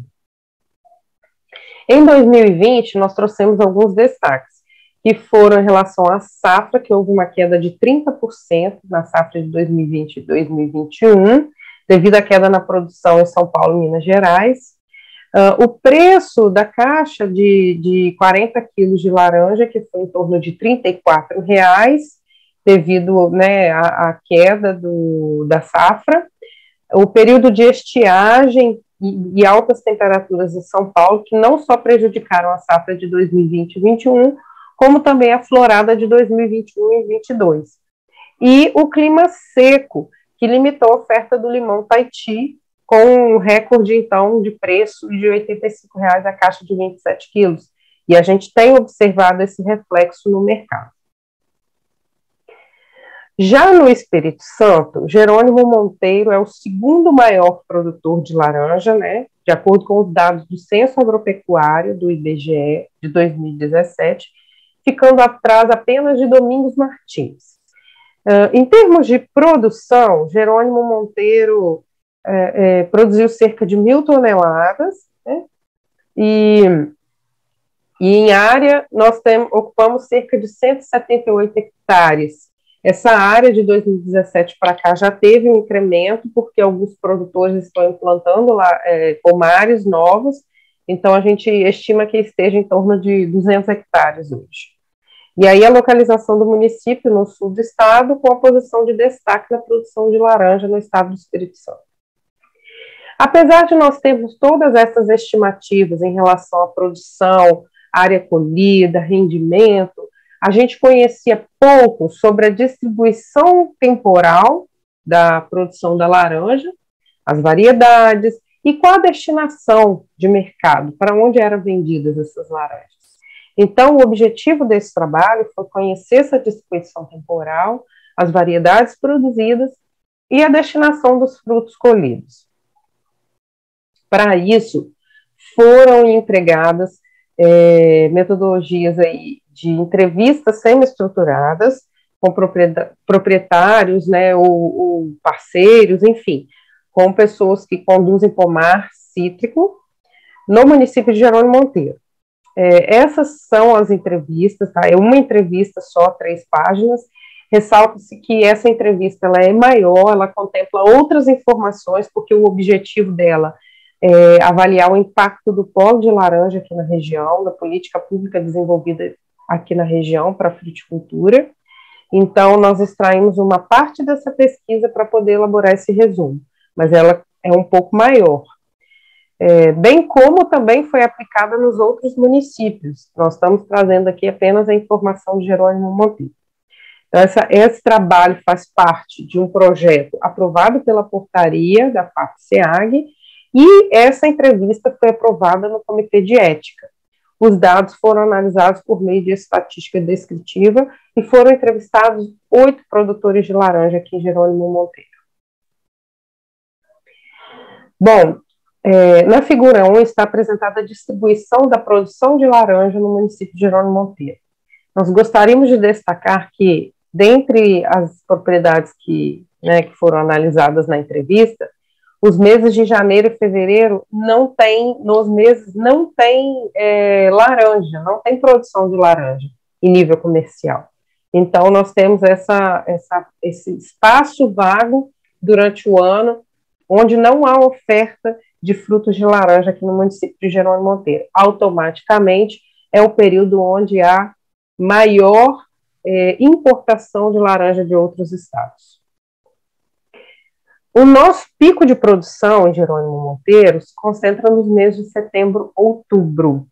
Em 2020, nós trouxemos alguns destaques, que foram em relação à safra, que houve uma queda de 30% na safra de 2020 e 2021, devido à queda na produção em São Paulo e Minas Gerais. O preço da caixa de 40 quilos de laranja, que foi em torno de R$ 34,00, devido, né, à queda da safra. O período de estiagem e altas temperaturas em São Paulo, que não só prejudicaram a safra de 2020 e 2021, como também a florada de 2021 e 2022. E o clima seco, que limitou a oferta do limão Tahiti, com um recorde, então, de preço de R$ 85,00 a caixa de 27 quilos. E a gente tem observado esse reflexo no mercado. Já no Espírito Santo, Jerônimo Monteiro é o segundo maior produtor de laranja, né, de acordo com os dados do Censo Agropecuário do IBGE de 2017, ficando atrás apenas de Domingos Martins. Em termos de produção, Jerônimo Monteiro produziu cerca de 1.000 toneladas, né, e em área nós ocupamos cerca de 178 hectares, Essa área de 2017 para cá já teve um incremento, porque alguns produtores estão implantando lá pomares novos, então a gente estima que esteja em torno de 200 hectares hoje. E aí a localização do município no sul do estado, com a posição de destaque na produção de laranja no estado do Espírito Santo. Apesar de nós termos todas essas estimativas em relação à produção, área colhida, rendimento, a gente conhecia pouco sobre a distribuição temporal da produção da laranja, as variedades e qual a destinação de mercado, para onde eram vendidas essas laranjas. Então, o objetivo desse trabalho foi conhecer essa distribuição temporal, as variedades produzidas e a destinação dos frutos colhidos. Para isso, foram empregadas metodologias aí de entrevistas semi-estruturadas com proprietários, né, ou parceiros, enfim, com pessoas que conduzem pomar cítrico no município de Jerônimo Monteiro. Essas são as entrevistas, tá? É uma entrevista só, 3 páginas. Ressalta-se que essa entrevista ela é maior, ela contempla outras informações, porque o objetivo dela é avaliar o impacto do polo de laranja aqui na região, da política pública desenvolvida aqui na região para a fruticultura. Então, nós extraímos uma parte dessa pesquisa para poder elaborar esse resumo, mas ela é um pouco maior. Bem como também foi aplicada nos outros municípios. Nós estamos trazendo aqui apenas a informação de Jerônimo Monteiro. Então, esse trabalho faz parte de um projeto aprovado pela portaria da FAP-SEAG, e essa entrevista foi aprovada no Comitê de Ética. Os dados foram analisados por meio de estatística descritiva e foram entrevistados 8 produtores de laranja aqui em Jerônimo Monteiro. Bom, na figura 1 está apresentada a distribuição da produção de laranja no município de Jerônimo Monteiro. Nós gostaríamos de destacar que, dentre as propriedades que foram analisadas na entrevista, os meses de janeiro e fevereiro não tem laranja, não tem produção de laranja em nível comercial. Então, nós temos esse espaço vago durante o ano, onde não há oferta de frutos de laranja aqui no município de Jerônimo Monteiro. Automaticamente, é o período onde há maior importação de laranja de outros estados. O nosso pico de produção em Jerônimo Monteiro se concentra nos meses de setembro, outubro.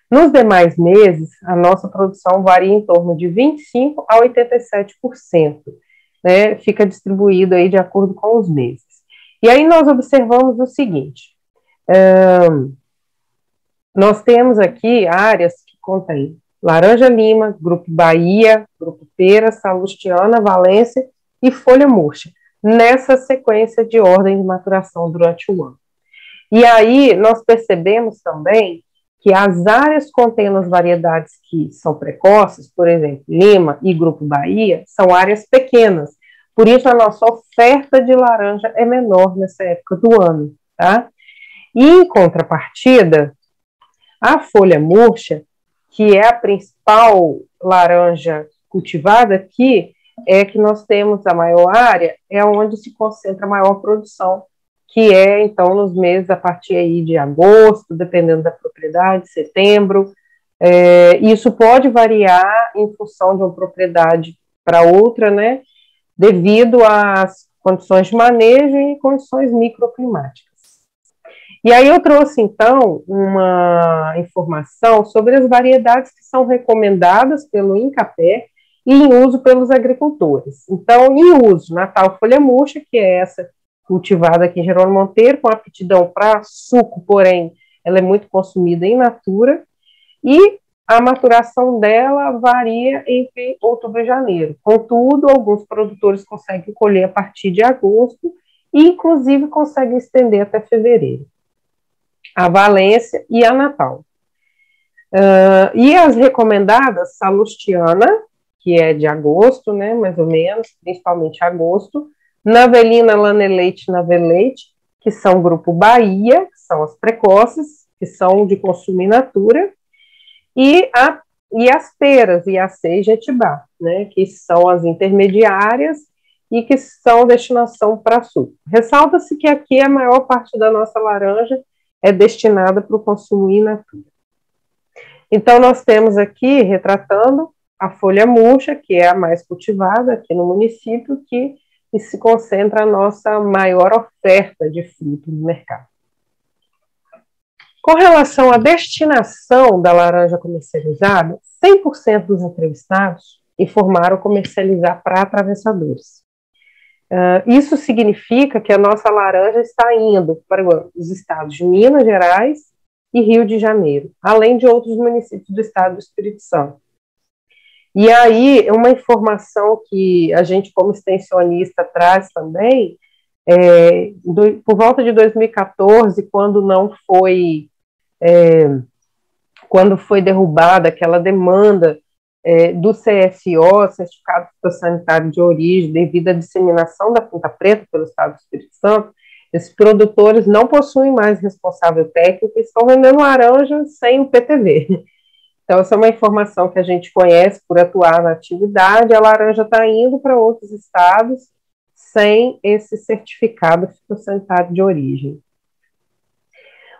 Nos demais meses, a nossa produção varia em torno de 25% a 87%, né? Fica distribuído aí de acordo com os meses. E aí nós observamos o seguinte, nós temos aqui áreas que contêm Laranja Lima, Grupo Bahia, Grupo Pera, Salustiana, Valência e Folha Murcha, nessa sequência de ordem de maturação durante o ano. E aí nós percebemos também que as áreas contendo as variedades que são precoces, por exemplo, Lima e Grupo Bahia, são áreas pequenas, por isso a nossa oferta de laranja é menor nessa época do ano, tá? E em contrapartida, a folha murcha, que é a principal laranja cultivada aqui, é que nós temos a maior área, é onde se concentra a maior produção, que é, então, nos meses a partir aí de agosto, dependendo da propriedade, setembro. Isso pode variar em função de uma propriedade para outra, né, devido às condições de manejo e condições microclimáticas. E aí eu trouxe, então, uma informação sobre as variedades que são recomendadas pelo INCAPé e em uso pelos agricultores. Então, em uso, Natal Folha Murcha, que é essa cultivada aqui em Jerônimo Monteiro, com aptidão para suco, porém, ela é muito consumida in natura, e a maturação dela varia entre outubro e janeiro. Contudo, alguns produtores conseguem colher a partir de agosto e, inclusive, conseguem estender até fevereiro. A Valência e a Natal. E as recomendadas, Salustiana, que é de agosto, né, mais ou menos, principalmente agosto, Navelina, Laneleite, Naveleite, que são Grupo Bahia, que são as precoces, que são de consumo in natura, e a e as peras, Iacê e Jetibá, né, que são as intermediárias e que são destinação para açúcar. Ressalta-se que aqui a maior parte da nossa laranja é destinada para o consumo in natura. Então, nós temos aqui, retratando, a folha murcha, que é a mais cultivada aqui no município, que se concentra a nossa maior oferta de fruto no mercado. Com relação à destinação da laranja comercializada, 100% dos entrevistados informaram comercializar para atravessadores. Isso significa que a nossa laranja está indo para os estados de Minas Gerais e Rio de Janeiro, além de outros municípios do estado do Espírito Santo. E aí, uma informação que a gente, como extensionista, traz também, por volta de 2014, quando foi derrubada aquela demanda do CFO, Certificado Fitossanitário de Origem, devido à disseminação da punta preta pelo estado do Espírito Santo, esses produtores não possuem mais responsável técnico e estão vendendo laranja sem o PTV. Então, essa é uma informação que a gente conhece por atuar na atividade. A laranja está indo para outros estados sem esse certificado fitossanitário de origem.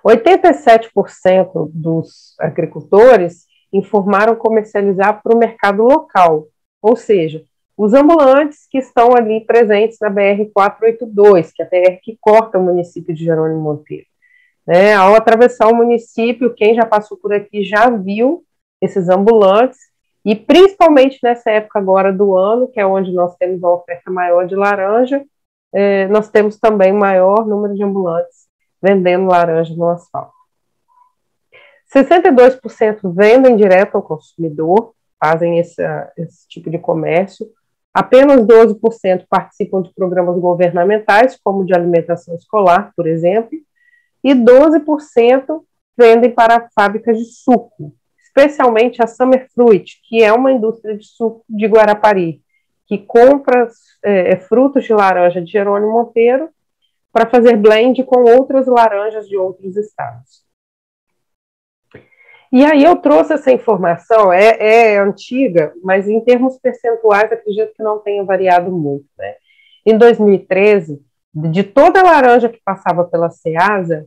87% dos agricultores informaram comercializar para o mercado local, ou seja, os ambulantes que estão ali presentes na BR-482, que é a BR que corta o município de Jerônimo Monteiro. Ao atravessar o município, quem já passou por aqui já viu esses ambulantes, e principalmente nessa época agora do ano, que é onde nós temos uma oferta maior de laranja, nós temos também maior número de ambulantes vendendo laranja no asfalto. 62% vendem direto ao consumidor, fazem esse tipo de comércio, apenas 12% participam de programas governamentais, como de alimentação escolar, por exemplo, e 12% vendem para fábricas de suco, especialmente a Summer Fruit, que é uma indústria de suco de Guarapari, que compra frutos de laranja de Jerônimo Monteiro para fazer blend com outras laranjas de outros estados. E aí eu trouxe essa informação, é antiga, mas em termos percentuais acredito que não tenha variado muito. Em 2013, de toda a laranja que passava pela Ceasa,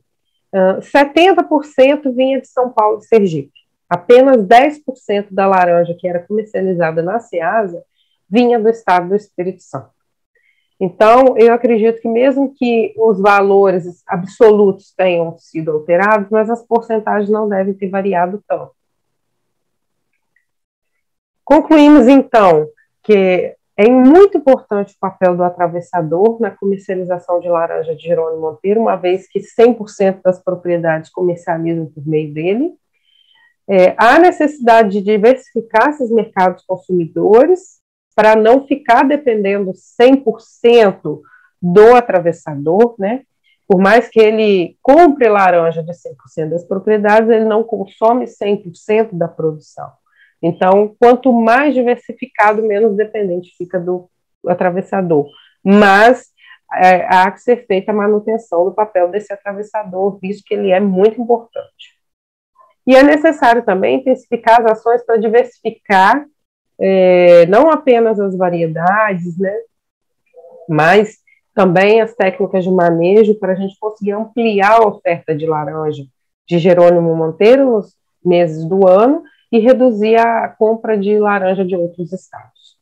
70% vinha de São Paulo e Sergipe. Apenas 10% da laranja que era comercializada na Ceasa vinha do estado do Espírito Santo. Então, eu acredito que mesmo que os valores absolutos tenham sido alterados, mas as porcentagens não devem ter variado tanto. Concluímos, então, que é muito importante o papel do atravessador na comercialização de laranja de Jerônimo Monteiro, uma vez que 100% das propriedades comercializam por meio dele. Há necessidade de diversificar esses mercados consumidores para não ficar dependendo 100% do atravessador, Por mais que ele compre laranja de 100% das propriedades, ele não consome 100% da produção. Então, quanto mais diversificado, menos dependente fica do atravessador. Mas há que ser feita a manutenção do papel desse atravessador, visto que ele é muito importante. E é necessário também intensificar as ações para diversificar não apenas as variedades, mas também as técnicas de manejo para a gente conseguir ampliar a oferta de laranja de Jerônimo Monteiro nos meses do ano e reduzir a compra de laranja de outros estados.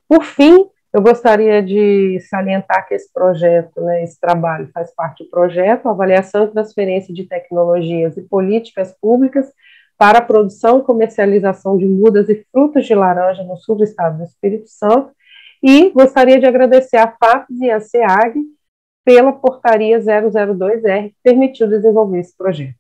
Por fim, eu gostaria de salientar que esse projeto, esse trabalho faz parte do projeto Avaliação e Transferência de Tecnologias e Políticas Públicas para a Produção e Comercialização de Mudas e Frutos de Laranja no sul do estado do Espírito Santo, e gostaria de agradecer à FAPES e à SEAG pela portaria 002R, que permitiu desenvolver esse projeto.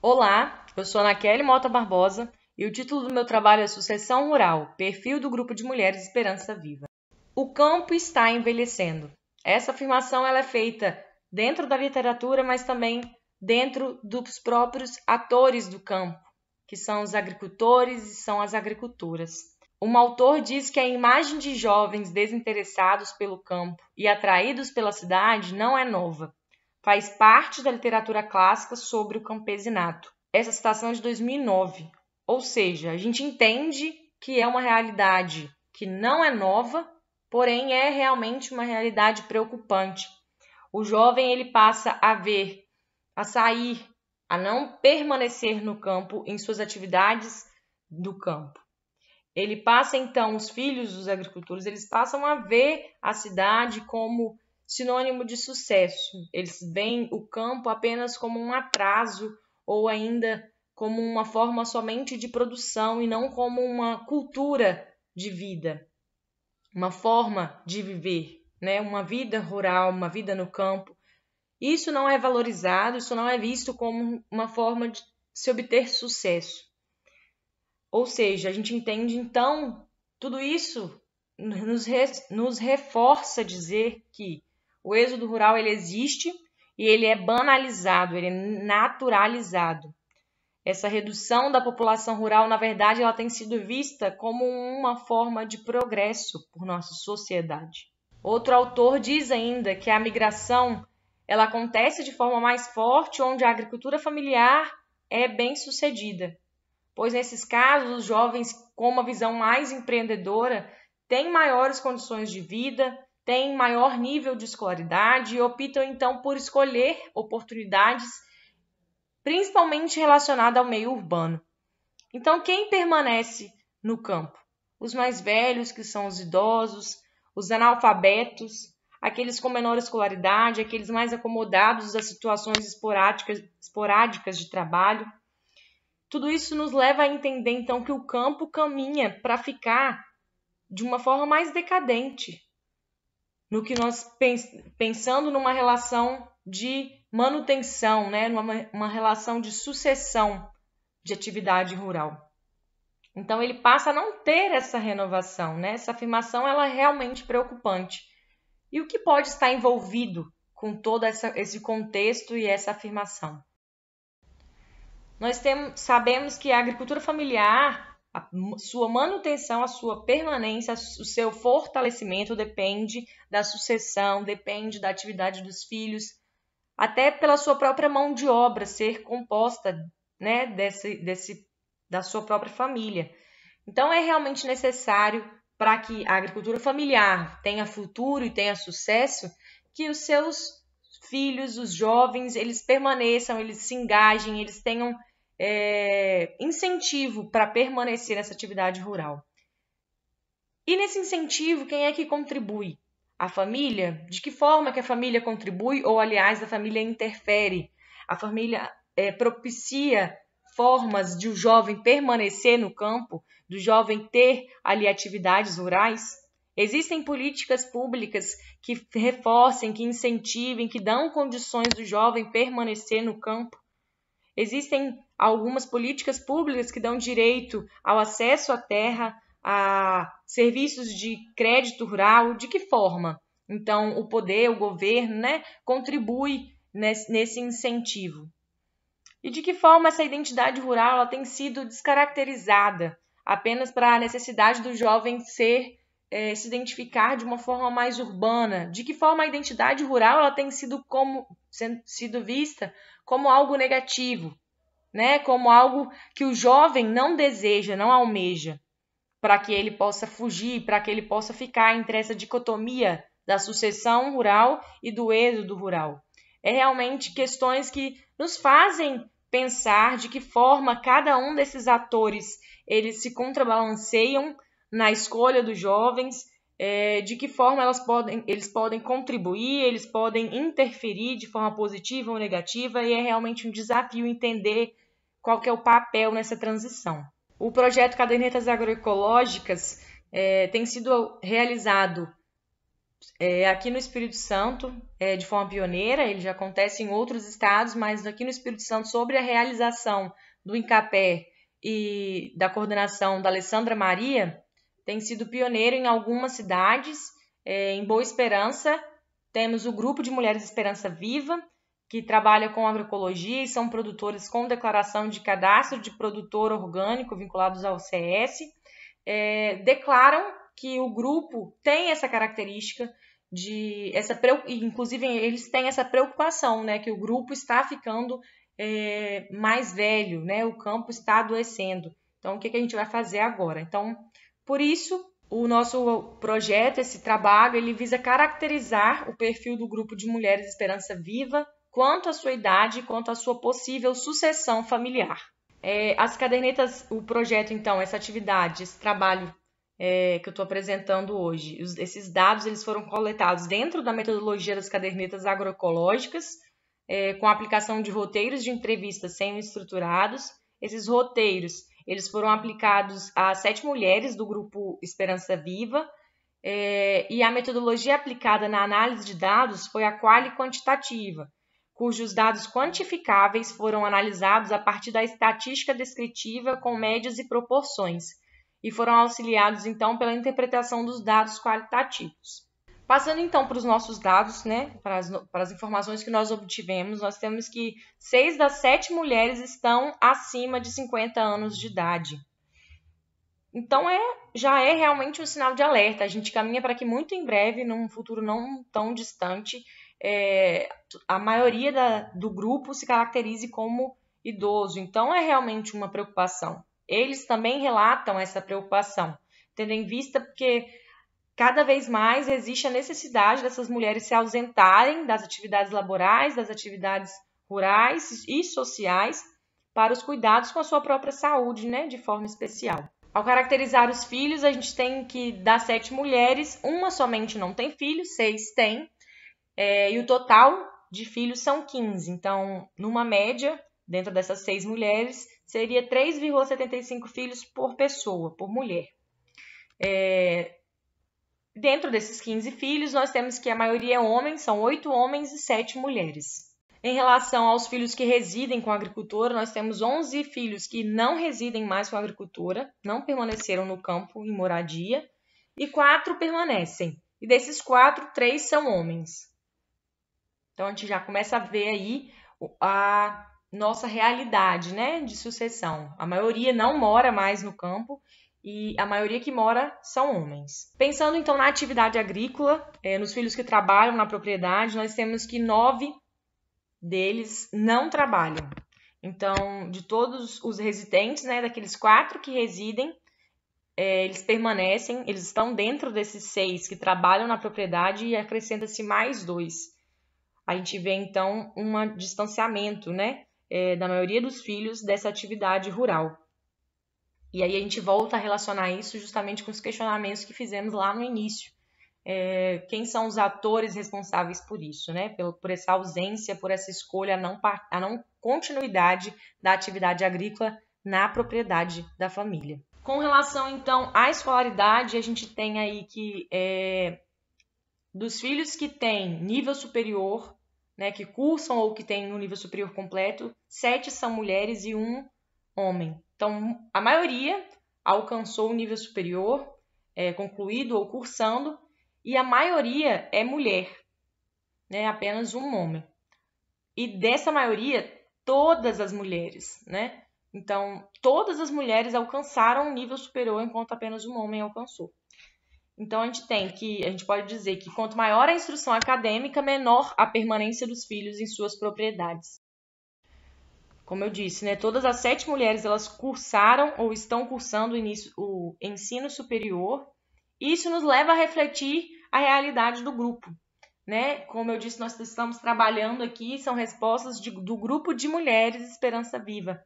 Olá, eu sou Ana Kelly Mota Barbosa e o título do meu trabalho é Sucessão Rural, perfil do Grupo de Mulheres Esperança Viva. O campo está envelhecendo. Essa afirmação ela é feita dentro da literatura, mas também dentro dos próprios atores do campo, que são os agricultores e são as agricultoras. Um autor diz que a imagem de jovens desinteressados pelo campo e atraídos pela cidade não é nova, faz parte da literatura clássica sobre o campesinato. Essa citação é de 2009, ou seja, a gente entende que é uma realidade que não é nova, porém é realmente uma realidade preocupante. O jovem ele passa a sair, a não permanecer no campo em suas atividades do campo. Ele passa então, os filhos dos agricultores, eles passam a ver a cidade como sinônimo de sucesso. Eles veem o campo apenas como um atraso ou ainda como uma forma somente de produção e não como uma cultura de vida, uma forma de viver, né? Uma vida rural, uma vida no campo. Isso não é valorizado, isso não é visto como uma forma de se obter sucesso. Ou seja, a gente entende, então, tudo isso nos reforça dizer que o êxodo rural ele existe e ele é banalizado, ele é naturalizado. Essa redução da população rural, na verdade, ela tem sido vista como uma forma de progresso por nossa sociedade. Outro autor diz ainda que a migração ela acontece de forma mais forte onde a agricultura familiar é bem sucedida, pois nesses casos os jovens com uma visão mais empreendedora têm maiores condições de vida, têm maior nível de escolaridade e optam então por escolher oportunidades principalmente relacionadas ao meio urbano. Então quem permanece no campo? Os mais velhos, que são os idosos, os analfabetos, aqueles com menor escolaridade, aqueles mais acomodados às situações esporádicas de trabalho. Tudo isso nos leva a entender, então, que o campo caminha para ficar de uma forma mais decadente, no que nós pensando numa relação de manutenção, né? Uma relação de sucessão de atividade rural. Então, ele passa a não ter essa renovação, né? Essa afirmação ela é realmente preocupante. E o que pode estar envolvido com todo esse contexto e essa afirmação? Nós sabemos que a agricultura familiar, a sua manutenção, a sua permanência, o seu fortalecimento depende da sucessão, depende da atividade dos filhos, até pela sua própria mão de obra ser composta, né, da sua própria família. Então, é realmente necessário, para que a agricultura familiar tenha futuro e tenha sucesso, que os seus filhos, os jovens, eles permaneçam, eles se engajem, eles tenham incentivo para permanecer nessa atividade rural. E nesse incentivo, quem é que contribui? A família? De que forma que a família contribui? Ou, aliás, a família interfere? A família propicia formas de o jovem permanecer no campo, do jovem ter ali atividades rurais? Existem políticas públicas que reforcem, que incentivem, que dão condições do jovem permanecer no campo? Existem algumas políticas públicas que dão direito ao acesso à terra, a serviços de crédito rural. De que forma? Então, o poder, o governo, né, contribui nesse incentivo. E de que forma essa identidade rural ela tem sido descaracterizada apenas para a necessidade do jovem se identificar de uma forma mais urbana? De que forma a identidade rural ela tem sido vista como algo negativo, né? Como algo que o jovem não deseja, não almeja, para que ele possa fugir, para que ele possa ficar entre essa dicotomia da sucessão rural e do êxodo rural. É realmente questões que nos fazem pensar de que forma cada um desses atores eles se contrabalanceiam na escolha dos jovens, de que forma eles podem contribuir, eles podem interferir de forma positiva ou negativa, e é realmente um desafio entender qual que é o papel nessa transição. O projeto Cadernetas Agroecológicas tem sido realizado aqui no Espírito Santo de forma pioneira. Ele já acontece em outros estados, mas aqui no Espírito Santo, sobre a realização do INCAPé e da coordenação da Alessandra Maria, tem sido pioneiro em algumas cidades. Em Boa Esperança, temos o Grupo de Mulheres Esperança Viva, que trabalha com agroecologia e são produtores com declaração de cadastro de produtor orgânico vinculados ao CS. Declaram que o grupo tem essa característica inclusive eles têm essa preocupação, né, que o grupo está ficando mais velho, né, o campo está adoecendo. Então, o que a gente vai fazer agora? Então, por isso, o nosso projeto, esse trabalho, ele visa caracterizar o perfil do grupo de Mulheres Esperança Viva, quanto à sua idade, quanto à sua possível sucessão familiar. As cadernetas, o projeto, então, essa atividade, esse trabalho que eu estou apresentando hoje, esses dados eles foram coletados dentro da metodologia das cadernetas agroecológicas, com a aplicação de roteiros de entrevistas semi-estruturados. Esses roteiros eles foram aplicados a 7 mulheres do grupo Esperança Viva, e a metodologia aplicada na análise de dados foi a quali-quantitativa, cujos dados quantificáveis foram analisados a partir da estatística descritiva com médias e proporções, e foram auxiliados, então, pela interpretação dos dados qualitativos. Passando, então, para os nossos dados, né, para as informações que nós obtivemos, nós temos que 6 das 7 mulheres estão acima de 50 anos de idade. Então, já é realmente um sinal de alerta. A gente caminha para que muito em breve, num futuro não tão distante, a maioria do grupo se caracterize como idoso. Então, é realmente uma preocupação. Eles também relatam essa preocupação, tendo em vista porque cada vez mais existe a necessidade dessas mulheres se ausentarem das atividades laborais, das atividades rurais e sociais para os cuidados com a sua própria saúde, né, de forma especial. Ao caracterizar os filhos, a gente tem que, das 7 mulheres, uma somente não tem filhos, 6 têm, e o total de filhos são 15. Então, numa média, dentro dessas 6 mulheres, seria 3,75 filhos por pessoa, por mulher. Dentro desses 15 filhos, nós temos que a maioria é homens, são 8 homens e 7 mulheres. Em relação aos filhos que residem com a agricultora, nós temos 11 filhos que não residem mais com a agricultora, não permaneceram no campo em moradia, e 4 permanecem. E desses 4, 3 são homens. Então, a gente já começa a ver aí a nossa realidade, né, de sucessão. A maioria não mora mais no campo e a maioria que mora são homens. Pensando, então, na atividade agrícola, nos filhos que trabalham na propriedade, nós temos que 9 deles não trabalham. Então, de todos os residentes, né, daqueles 4 que residem, eles permanecem, eles estão dentro desses 6 que trabalham na propriedade e acrescenta-se mais 2. A gente vê, então, um distanciamento, né, da maioria dos filhos dessa atividade rural. E aí a gente volta a relacionar isso justamente com os questionamentos que fizemos lá no início. Quem são os atores responsáveis por isso, né? Por essa ausência, por essa escolha, a não continuidade da atividade agrícola na propriedade da família. Com relação, então, à escolaridade, a gente tem aí que dos filhos que têm nível superior, né, que cursam ou que têm um nível superior completo, 7 são mulheres e 1 homem. Então, a maioria alcançou o nível superior, concluído ou cursando, e a maioria é mulher, né? Apenas 1 homem. E dessa maioria, todas as mulheres, né? Então, todas as mulheres alcançaram um nível superior, enquanto apenas 1 homem alcançou. Então, a gente pode dizer que quanto maior a instrução acadêmica, menor a permanência dos filhos em suas propriedades. Como eu disse, né? Todas as 7 mulheres, elas cursaram ou estão cursando o ensino superior. Isso nos leva a refletir a realidade do grupo, né? Como eu disse, nós estamos trabalhando aqui, são respostas do grupo de Mulheres Esperança Viva.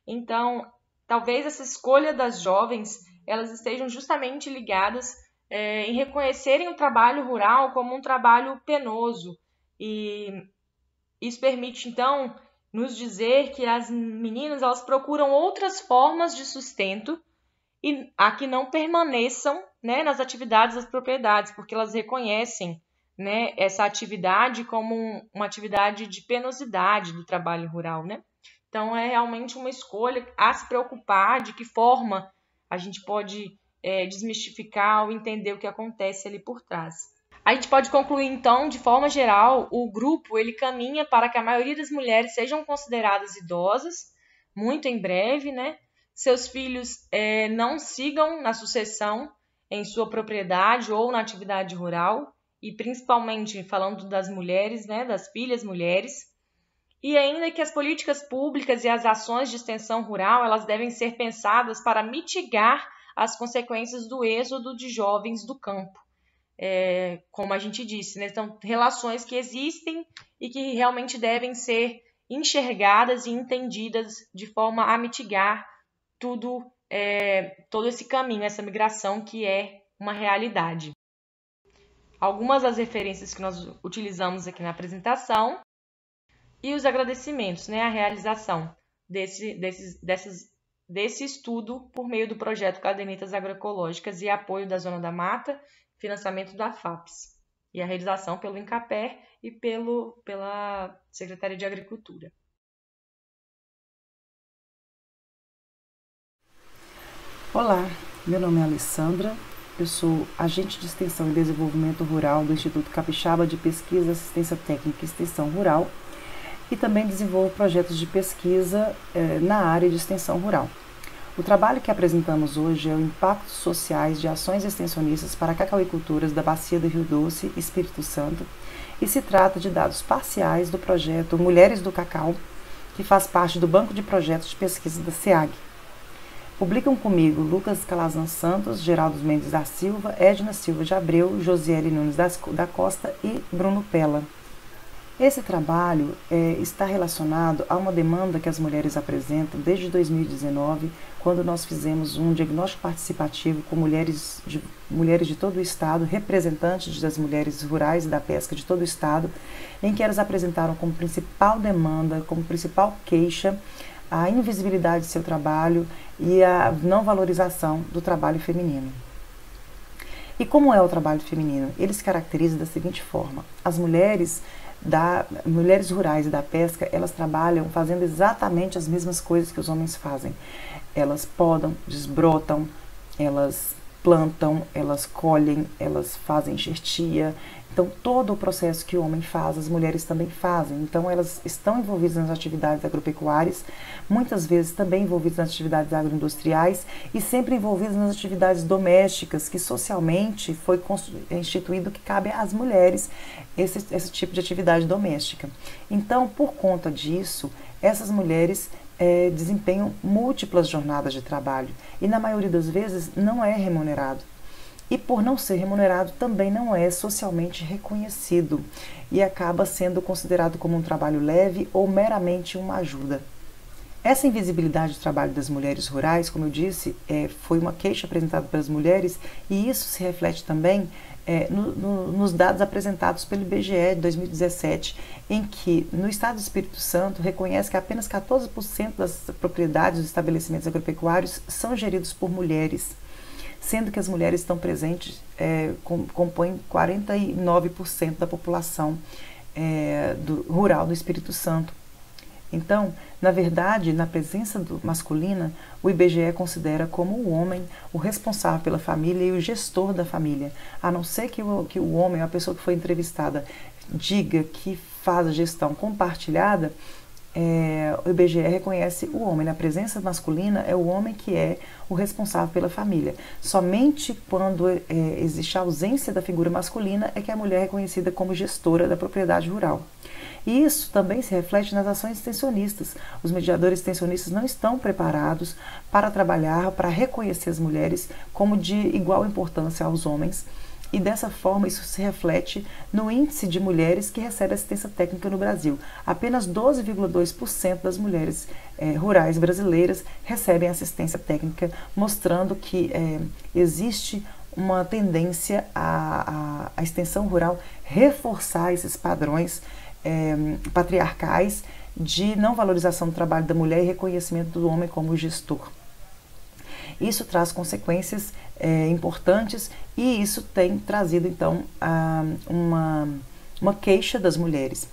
Então, talvez essa escolha das jovens, elas estejam justamente ligadas em reconhecerem o trabalho rural como um trabalho penoso. E isso permite, então, nos dizer que as meninas, elas procuram outras formas de sustento e a que não permaneçam, né, nas atividades das propriedades, porque elas reconhecem, né, essa atividade como uma atividade de penosidade do trabalho rural, né? Então, é realmente uma escolha a se preocupar de que forma a gente pode desmistificar ou entender o que acontece ali por trás. A gente pode concluir, então, de forma geral, o grupo ele caminha para que a maioria das mulheres sejam consideradas idosas, muito em breve, né? Seus filhos não sigam na sucessão em sua propriedade ou na atividade rural e principalmente falando das mulheres, né, das filhas mulheres, e ainda que as políticas públicas e as ações de extensão rural, elas devem ser pensadas para mitigar as consequências do êxodo de jovens do campo. Como a gente disse, né, são relações que existem e que realmente devem ser enxergadas e entendidas de forma a mitigar todo esse caminho, essa migração que é uma realidade. Algumas das referências que nós utilizamos aqui na apresentação e os agradecimentos, né, à realização desse estudo por meio do projeto Cadernetas Agroecológicas e apoio da Zona da Mata, financiamento da FAPES, e a realização pelo INCAPER e pela Secretaria de Agricultura. Olá, meu nome é Alessandra, eu sou agente de extensão e desenvolvimento rural do Instituto Capixaba de Pesquisa, Assistência Técnica e Extensão Rural e também desenvolvo projetos de pesquisa na área de extensão rural. O trabalho que apresentamos hoje é o Impactos Sociais de Ações Extensionistas para Cacauiculturas da Bacia do Rio Doce, Espírito Santo, e se trata de dados parciais do projeto Mulheres do Cacau, que faz parte do Banco de Projetos de Pesquisa da SEAG. Publicam comigo Lucas Calazan Santos, Geraldo Mendes da Silva, Edna Silva de Abreu, Josiele Nunes da Costa e Bruno Pella. Esse trabalho está relacionado a uma demanda que as mulheres apresentam desde 2019, quando nós fizemos um diagnóstico participativo com mulheres de todo o estado, representantes das mulheres rurais e da pesca de todo o estado, em que elas apresentaram como principal demanda, como principal queixa, a invisibilidade de seu trabalho e a não valorização do trabalho feminino. E como é o trabalho feminino? Ele se caracteriza da seguinte forma: as mulheres rurais e da pesca, elas trabalham fazendo exatamente as mesmas coisas que os homens fazem. Elas podam, desbrotam, elas plantam, elas colhem, elas fazem enxertia. Então, todo o processo que o homem faz, as mulheres também fazem. Então, elas estão envolvidas nas atividades agropecuárias, muitas vezes também envolvidas nas atividades agroindustriais e sempre envolvidas nas atividades domésticas, que socialmente foi instituído que cabe às mulheres esse tipo de atividade doméstica. Então, por conta disso, essas mulheres desempenham múltiplas jornadas de trabalho e, na maioria das vezes, não é remunerado. E por não ser remunerado, também não é socialmente reconhecido e acaba sendo considerado como um trabalho leve ou meramente uma ajuda. Essa invisibilidade do trabalho das mulheres rurais, como eu disse, foi uma queixa apresentada pelas mulheres e isso se reflete também nos dados apresentados pelo IBGE de 2017, em que no estado do Espírito Santo reconhece que apenas 14% das propriedades dos estabelecimentos agropecuários são geridos por mulheres, sendo que as mulheres estão presentes, compõem 49% da população rural do Espírito Santo. Então, na verdade, na presença masculina, o IBGE considera como o homem o responsável pela família e o gestor da família. A não ser que o homem, a pessoa que foi entrevistada, diga que faz a gestão compartilhada, o IBGE reconhece o homem. Na presença masculina, é o homem que é o responsável pela família. Somente quando existe a ausência da figura masculina é que a mulher é reconhecida como gestora da propriedade rural. E isso também se reflete nas ações extensionistas. Os mediadores extensionistas não estão preparados para trabalhar, para reconhecer as mulheres como de igual importância aos homens. E dessa forma isso se reflete no índice de mulheres que recebem assistência técnica no Brasil. Apenas 12,2% das mulheres rurais brasileiras recebem assistência técnica, mostrando que existe uma tendência à extensão rural reforçar esses padrões patriarcais de não valorização do trabalho da mulher e reconhecimento do homem como gestor. Isso traz consequências importantes e isso tem trazido, então, uma queixa das mulheres.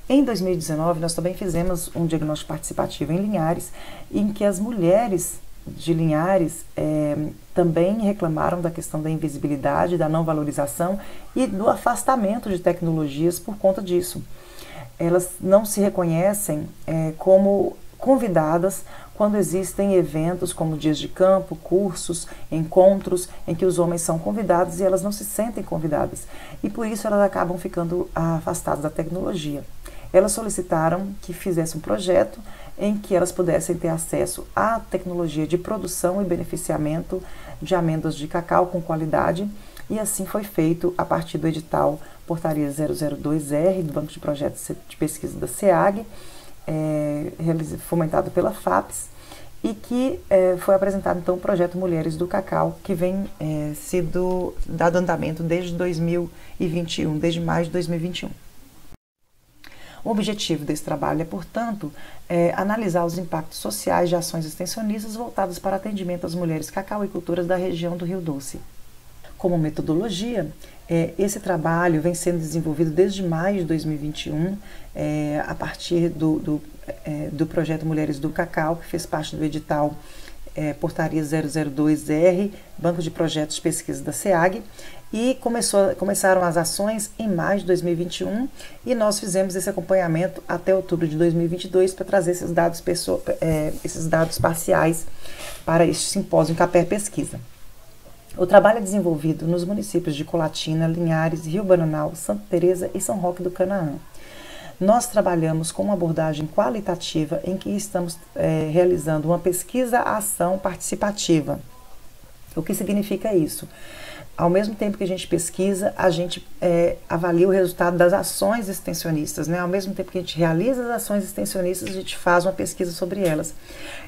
Em 2019, nós também fizemos um diagnóstico participativo em Linhares, em que as mulheres de Linhares também reclamaram da questão da invisibilidade, da não valorização e do afastamento de tecnologias por conta disso. Elas não se reconhecem como convidadas quando existem eventos como dias de campo, cursos, encontros, em que os homens são convidados e elas não se sentem convidadas. E por isso elas acabam ficando afastadas da tecnologia. Elas solicitaram que fizesse um projeto em que elas pudessem ter acesso à tecnologia de produção e beneficiamento de amêndoas de cacau com qualidade, e assim foi feito a partir do edital Portaria 002R, do Banco de Projetos de Pesquisa da SEAG, fomentado pela FAPES, e que foi apresentado então o projeto Mulheres do Cacau, que vem sido dado andamento desde 2021, desde maio de 2021. O objetivo desse trabalho é, portanto, analisar os impactos sociais de ações extensionistas voltadas para atendimento às mulheres cacauicultoras da região do Rio Doce. Como metodologia, esse trabalho vem sendo desenvolvido desde maio de 2021, a partir do projeto Mulheres do Cacau, que fez parte do edital Portaria 002R, Banco de Projetos de Pesquisa da SEAG, e começaram as ações em maio de 2021, e nós fizemos esse acompanhamento até outubro de 2022 para trazer esses dados parciais para este simpósio em Capé Pesquisa. O trabalho é desenvolvido nos municípios de Colatina, Linhares, Rio Bananal, Santa Teresa e São Roque do Canaã. Nós trabalhamos com uma abordagem qualitativa em que estamos realizando uma pesquisa-ação participativa. O que significa isso? Ao mesmo tempo que a gente pesquisa, a gente avalia o resultado das ações extensionistas, né? Ao mesmo tempo que a gente realiza as ações extensionistas, a gente faz uma pesquisa sobre elas.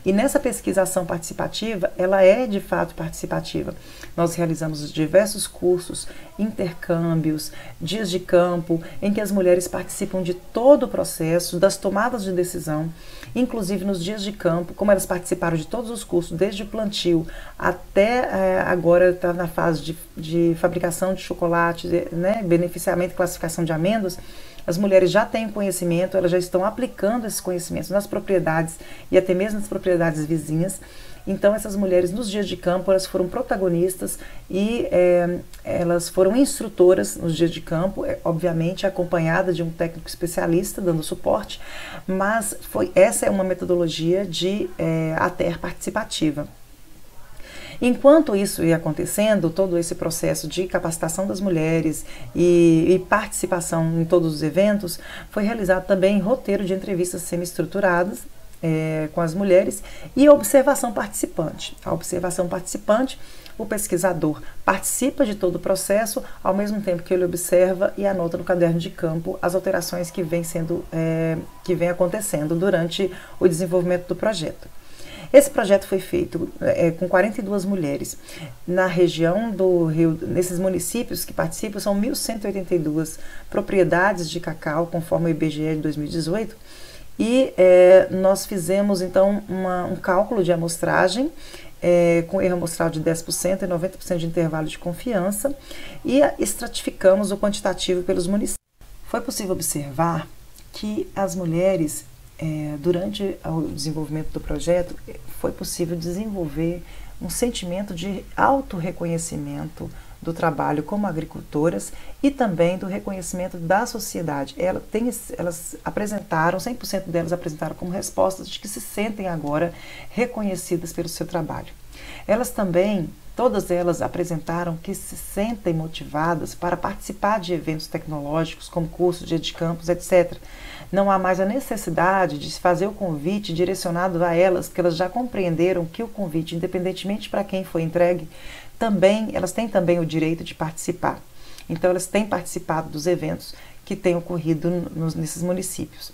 E nessa pesquisa-ação participativa, ela é de fato participativa. Nós realizamos diversos cursos, intercâmbios, dias de campo, em que as mulheres participam de todo o processo, das tomadas de decisão, inclusive nos dias de campo, como elas participaram de todos os cursos, desde o plantio até agora está na fase de fabricação de chocolate, né, beneficiamento e classificação de amêndoas. As mulheres já têm conhecimento, elas já estão aplicando esses conhecimentos nas propriedades e até mesmo nas propriedades vizinhas. Então, essas mulheres, nos dias de campo, elas foram protagonistas e elas foram instrutoras nos dias de campo, obviamente acompanhada de um técnico especialista dando suporte, mas essa é uma metodologia de ATER participativa. Enquanto isso ia acontecendo, todo esse processo de capacitação das mulheres e participação em todos os eventos, foi realizado também roteiro de entrevistas semi-estruturadas com as mulheres e observação participante. A observação participante, o pesquisador participa de todo o processo, ao mesmo tempo que ele observa e anota no caderno de campo as alterações que vem acontecendo durante o desenvolvimento do projeto. Esse projeto foi feito com 42 mulheres. Na região do Rio, nesses municípios que participam, são 1.182 propriedades de cacau, conforme o IBGE de 2018, e nós fizemos, então, um cálculo de amostragem, com erro amostral de 10% e 90% de intervalo de confiança, e estratificamos o quantitativo pelos municípios. Foi possível observar que as mulheres, durante o desenvolvimento do projeto, foi possível desenvolver um sentimento de autorreconhecimento do trabalho como agricultoras e também do reconhecimento da sociedade. Elas apresentaram, 100% delas apresentaram como respostas de que se sentem agora reconhecidas pelo seu trabalho. Elas também, todas elas apresentaram que se sentem motivadas para participar de eventos tecnológicos, como cursos, dia de campos, etc. Não há mais a necessidade de se fazer o convite direcionado a elas, porque elas já compreenderam que o convite, independentemente para quem foi entregue, elas têm também o direito de participar. Então, elas têm participado dos eventos que têm ocorrido nesses municípios.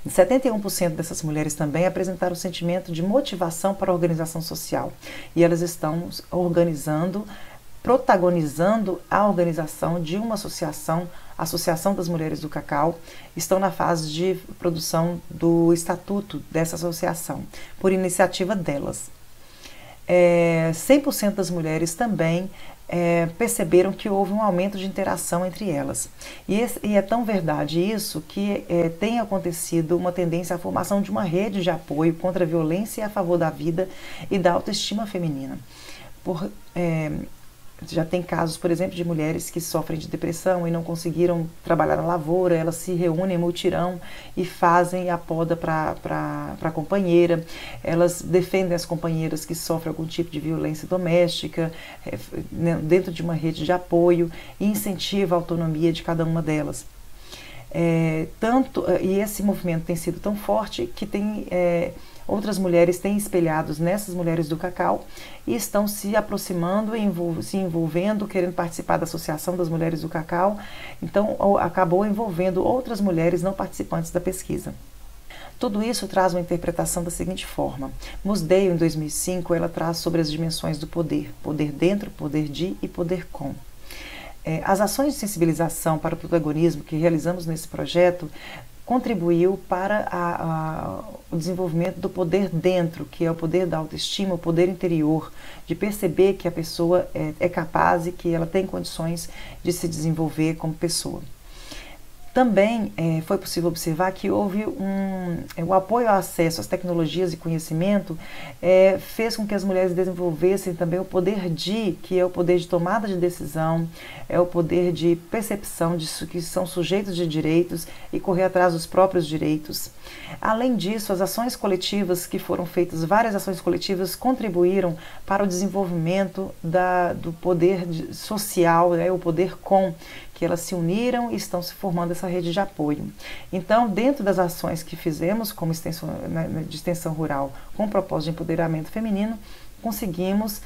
71% dessas mulheres também apresentaram o sentimento de motivação para a organização social. E elas estão protagonizando a organização de uma associação, a Associação das Mulheres do Cacau, estão na fase de produção do estatuto dessa associação, por iniciativa delas. 100% das mulheres também perceberam que houve um aumento de interação entre elas. E é tão verdade isso que tem acontecido uma tendência à formação de uma rede de apoio contra a violência e a favor da vida e da autoestima feminina. Já tem casos, por exemplo, de mulheres que sofrem de depressão e não conseguiram trabalhar na lavoura, elas se reúnem, mutirão e fazem a poda para a companheira. Elas defendem as companheiras que sofrem algum tipo de violência doméstica, dentro de uma rede de apoio, e incentiva a autonomia de cada uma delas. E esse movimento tem sido tão forte que outras mulheres têm espelhados nessas mulheres do cacau e estão se aproximando, se envolvendo, querendo participar da Associação das Mulheres do Cacau. Então, acabou envolvendo outras mulheres não participantes da pesquisa. Tudo isso traz uma interpretação da seguinte forma. Musdale, em 2005, ela traz sobre as dimensões do poder: poder dentro, poder de e poder com. As ações de sensibilização para o protagonismo que realizamos nesse projeto contribuiu para o desenvolvimento do poder dentro, que é o poder da autoestima, o poder interior, de perceber que a pessoa é capaz e que ela tem condições de se desenvolver como pessoa. Também foi possível observar que houve o apoio ao acesso às tecnologias e conhecimento fez com que as mulheres desenvolvessem também o poder que é o poder de tomada de decisão, é o poder de percepção de que são sujeitos de direitos e correr atrás dos próprios direitos. Além disso, as ações coletivas que foram feitas, várias ações coletivas contribuíram para o desenvolvimento do poder social, o poder com, que elas se uniram e estão se formando essa rede de apoio. Então, dentro das ações que fizemos como de extensão rural com o propósito de empoderamento feminino, conseguimos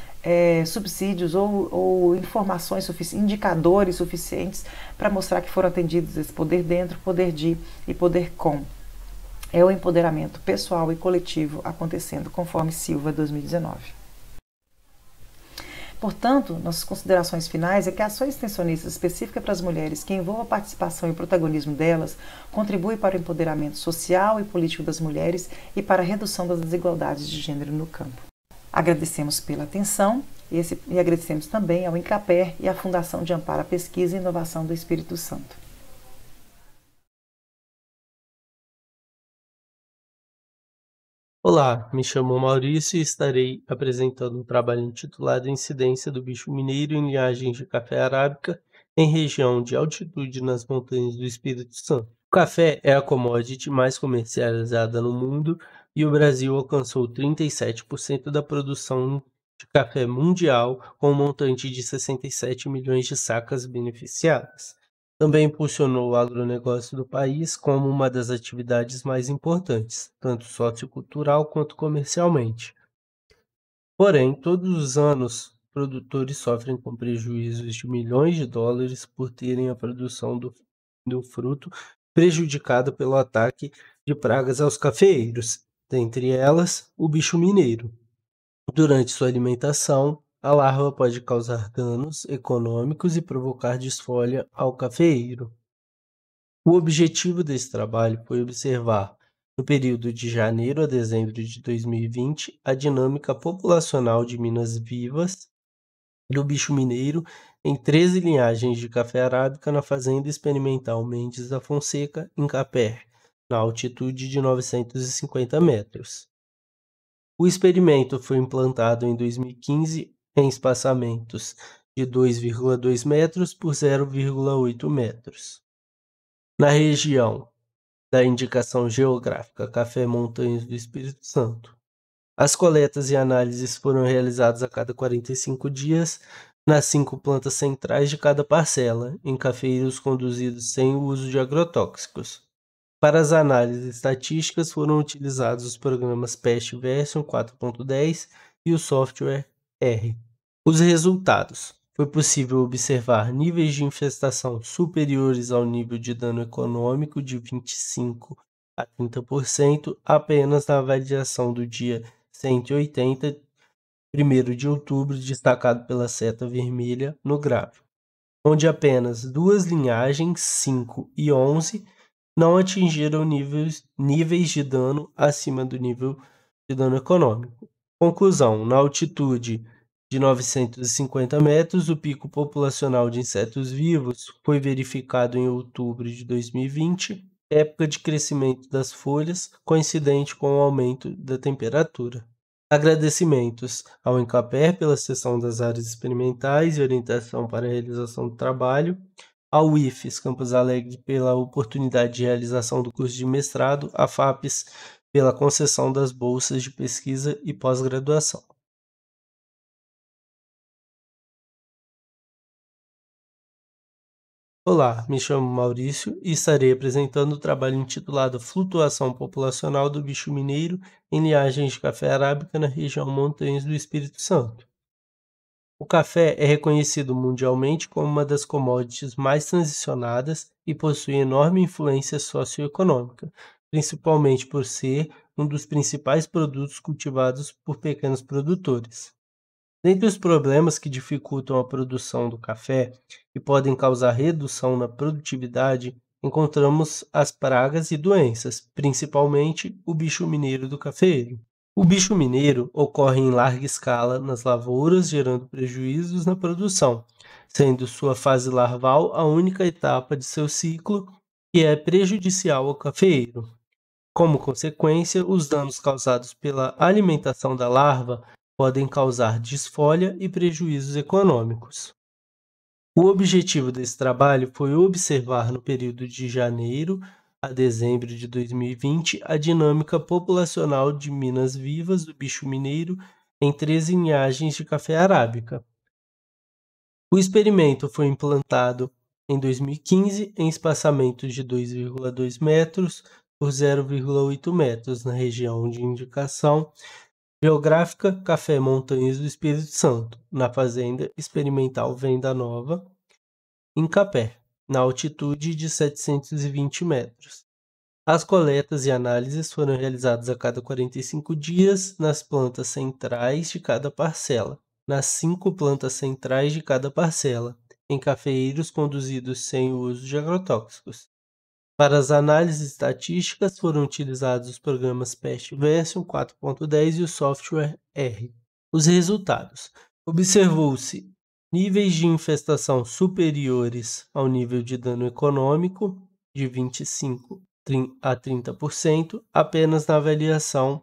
subsídios ou informações indicadores suficientes para mostrar que foram atendidos esse poder dentro, poder de e poder com. É o empoderamento pessoal e coletivo acontecendo, conforme Silva 2019. Portanto, nossas considerações finais é que ações extensionistas específicas para as mulheres que envolvam a participação e o protagonismo delas contribuem para o empoderamento social e político das mulheres e para a redução das desigualdades de gênero no campo. Agradecemos pela atenção e agradecemos também ao INCAPER e à Fundação de Amparo à Pesquisa e Inovação do Espírito Santo. Olá, me chamo Maurício e estarei apresentando um trabalho intitulado Incidência do bicho mineiro em linhagens de café arábica em região de altitude nas montanhas do Espírito Santo. O café é a commodity mais comercializada no mundo e o Brasil alcançou 37% da produção de café mundial, com um montante de 67 milhões de sacas beneficiadas. Também impulsionou o agronegócio do país como uma das atividades mais importantes, tanto sociocultural quanto comercialmente. Porém, todos os anos, produtores sofrem com prejuízos de milhões de dólares por terem a produção do fruto prejudicada pelo ataque de pragas aos cafeeiros, dentre elas o bicho mineiro. Durante sua alimentação, a larva pode causar danos econômicos e provocar desfolha ao cafeeiro. O objetivo desse trabalho foi observar, no período de janeiro a dezembro de 2020, a dinâmica populacional de minas vivas do bicho mineiro em 13 linhagens de café arábica na fazenda experimental Mendes da Fonseca, em Capé, na altitude de 950 metros. O experimento foi implantado em 2015 em espaçamentos de 2,2 metros por 0,8 metros. Na região da indicação geográfica Café Montanhas do Espírito Santo, as coletas e análises foram realizadas a cada 45 dias nas 5 plantas centrais de cada parcela, em cafeeiros conduzidos sem o uso de agrotóxicos. Para as análises estatísticas foram utilizados os programas Pest Version 4.10 e o software R. Os resultados. Foi possível observar níveis de infestação superiores ao nível de dano econômico de 25% a 30% apenas na avaliação do dia 180, 1º de outubro, destacado pela seta vermelha no gráfico, onde apenas 2 linhagens, 5 e 11, não atingiram níveis de dano acima do nível de dano econômico. Conclusão: na altitude de 950 metros, o pico populacional de insetos vivos foi verificado em outubro de 2020, época de crescimento das folhas, coincidente com o aumento da temperatura. Agradecimentos ao Incaper pela cessão das áreas experimentais e orientação para a realização do trabalho, ao IFES Campos Alegre pela oportunidade de realização do curso de mestrado, à FAPES pela concessão das bolsas de pesquisa e pós-graduação. Olá, me chamo Maurício e estarei apresentando o trabalho intitulado Flutuação Populacional do Bicho Mineiro em Linhagens de Café Arábica na região Montanhas do Espírito Santo. O café é reconhecido mundialmente como uma das commodities mais transicionadas e possui enorme influência socioeconômica, principalmente por ser um dos principais produtos cultivados por pequenos produtores. Dentre os problemas que dificultam a produção do café e podem causar redução na produtividade, encontramos as pragas e doenças, principalmente o bicho mineiro do cafeeiro. O bicho mineiro ocorre em larga escala nas lavouras, gerando prejuízos na produção, sendo sua fase larval a única etapa de seu ciclo que é prejudicial ao cafeeiro. Como consequência, os danos causados pela alimentação da larva podem causar desfolha e prejuízos econômicos. O objetivo desse trabalho foi observar no período de janeiro a dezembro de 2020 a dinâmica populacional de minas vivas do bicho mineiro em 13 linhagens de café arábica. O experimento foi implantado em 2015 em espaçamentos de 2,2 metros por 0,8 metros na região de indicação geográfica Café Montanhas do Espírito Santo, na Fazenda Experimental Venda Nova, em Capé, na altitude de 720 metros. As coletas e análises foram realizadas a cada 45 dias nas plantas centrais de cada parcela, nas 5 plantas centrais de cada parcela, em cafeeiros conduzidos sem o uso de agrotóxicos. Para as análises estatísticas foram utilizados os programas PEST Version 4.10 e o software R. Os resultados. Observou-se níveis de infestação superiores ao nível de dano econômico, de 25% a 30%, apenas na avaliação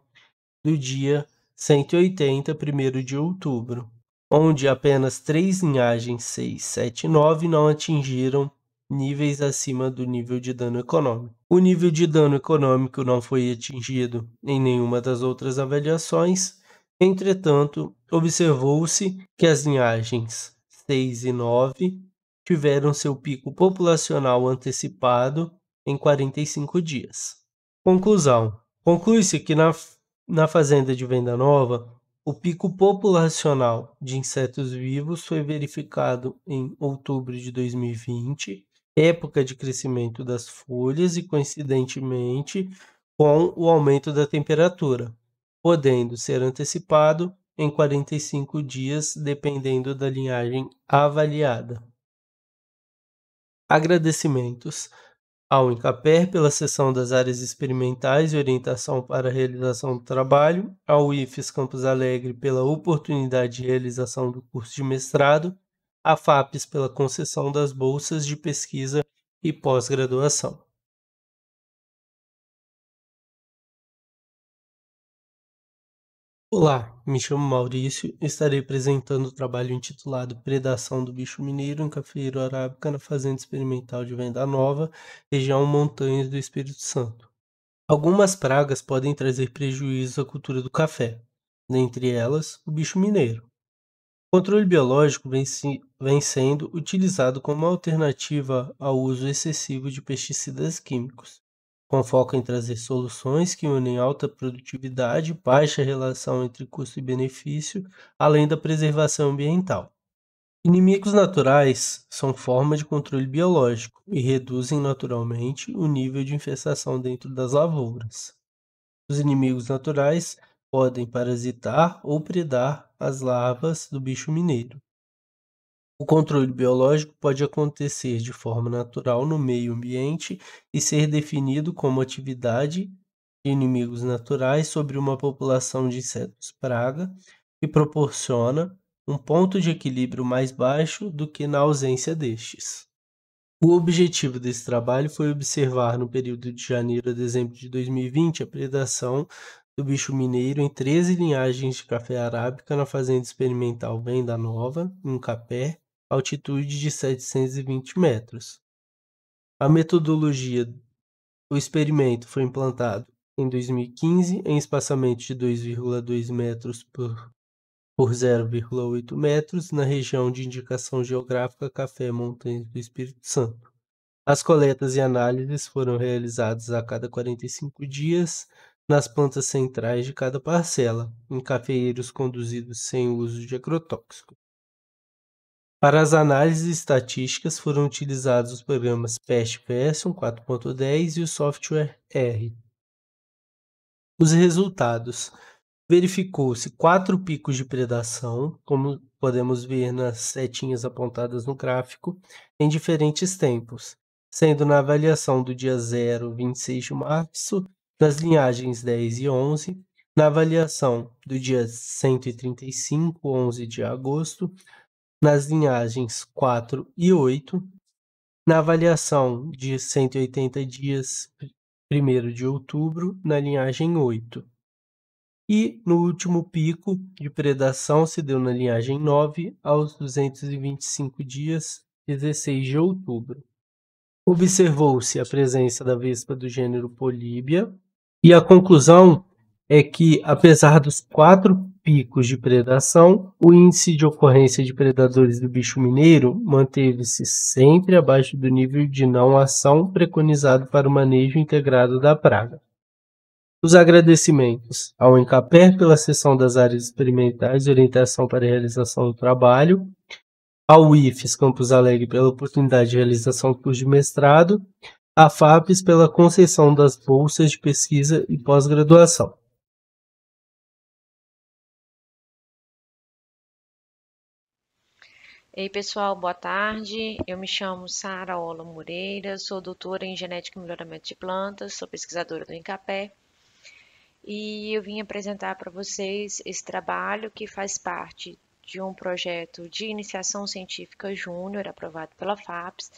do dia 180, 1º de outubro, onde apenas 3 linhagens 6, 7 e 9 não atingiram níveis acima do nível de dano econômico. O nível de dano econômico não foi atingido em nenhuma das outras avaliações, entretanto, observou-se que as linhagens 6 e 9 tiveram seu pico populacional antecipado em 45 dias. Conclusão. Conclui-se que na fazenda de Venda Nova, o pico populacional de insetos vivos foi verificado em outubro de 2020, época de crescimento das folhas e coincidentemente com o aumento da temperatura, podendo ser antecipado em 45 dias, dependendo da linhagem avaliada. Agradecimentos ao Incaper pela cessão das áreas experimentais e orientação para a realização do trabalho, ao IFES Campos Alegre pela oportunidade de realização do curso de mestrado, à FAPES pela concessão das bolsas de pesquisa e pós-graduação. Olá, me chamo Maurício e estarei apresentando o trabalho intitulado Predação do Bicho Mineiro em Cafeeiro Arábica na Fazenda Experimental de Venda Nova, região Montanhas do Espírito Santo. Algumas pragas podem trazer prejuízos à cultura do café, dentre elas o bicho mineiro. O controle biológico vem sendo utilizado como alternativa ao uso excessivo de pesticidas químicos, com foco em trazer soluções que unem alta produtividade, baixa relação entre custo e benefício, além da preservação ambiental. Inimigos naturais são forma de controle biológico e reduzem naturalmente o nível de infestação dentro das lavouras. Os inimigos naturais podem parasitar ou predar as larvas do bicho mineiro. O controle biológico pode acontecer de forma natural no meio ambiente e ser definido como atividade de inimigos naturais sobre uma população de insetos praga que proporciona um ponto de equilíbrio mais baixo do que na ausência destes. O objetivo desse trabalho foi observar no período de janeiro a dezembro de 2020 a predação do bicho mineiro em 13 linhagens de café arábica na fazenda experimental Venda Nova, em Capé, altitude de 720 metros. A metodologia o experimento foi implantado em 2015 em espaçamento de 2,2 metros por 0,8 metros na região de indicação geográfica Café Montanhas do Espírito Santo. As coletas e análises foram realizadas a cada 45 dias nas plantas centrais de cada parcela, em cafeeiros conduzidos sem uso de agrotóxico. Para as análises estatísticas foram utilizados os programas PEST Version 4.10 e o software R. Os resultados. Verificou-se 4 picos de predação, como podemos ver nas setinhas apontadas no gráfico, em diferentes tempos, sendo na avaliação do dia 0, 26 de março, nas linhagens 10 e 11, na avaliação do dia 135, 11 de agosto, nas linhagens 4 e 8, na avaliação de 180 dias, 1º de outubro, na linhagem 8. E no último pico de predação se deu na linhagem 9 aos 225 dias, 16 de outubro. Observou-se a presença da vespa do gênero Polybia e a conclusão é que, apesar dos 4 picos de predação, o índice de ocorrência de predadores do bicho mineiro manteve-se sempre abaixo do nível de não ação preconizado para o manejo integrado da praga. Os agradecimentos ao Encapé pela cessão das áreas experimentais e orientação para a realização do trabalho, ao IFES Campos Alegre pela oportunidade de realização do curso de mestrado, à FAPES pela concessão das bolsas de pesquisa e pós-graduação. Ei pessoal, boa tarde. Eu me chamo Sara Ola Moreira, sou doutora em Genética e Melhoramento de Plantas, sou pesquisadora do Encapé e eu vim apresentar para vocês esse trabalho que faz parte de um projeto de iniciação científica júnior aprovado pela FAPES.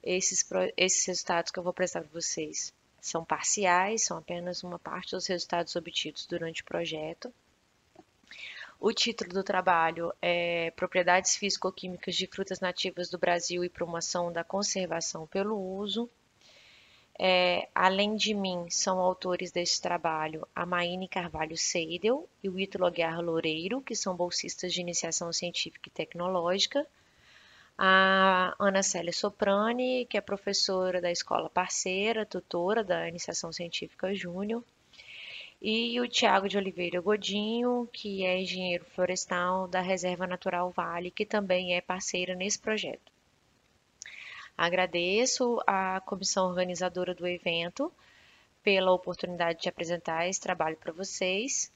Esses resultados que eu vou apresentar para vocês são parciais, são apenas uma parte dos resultados obtidos durante o projeto. O título do trabalho é Propriedades Físico-Químicas de Frutas Nativas do Brasil e Promoção da Conservação pelo Uso. Além de mim, são autores desse trabalho a Maíne Carvalho Seidel e o Ítalo Aguiar Loureiro, que são bolsistas de iniciação científica e tecnológica. A Ana Célia Soprani, que é professora da escola parceira, tutora da iniciação científica júnior. E o Tiago de Oliveira Godinho, que é engenheiro florestal da Reserva Natural Vale, que também é parceira nesse projeto. Agradeço à comissão organizadora do evento pela oportunidade de apresentar esse trabalho para vocês.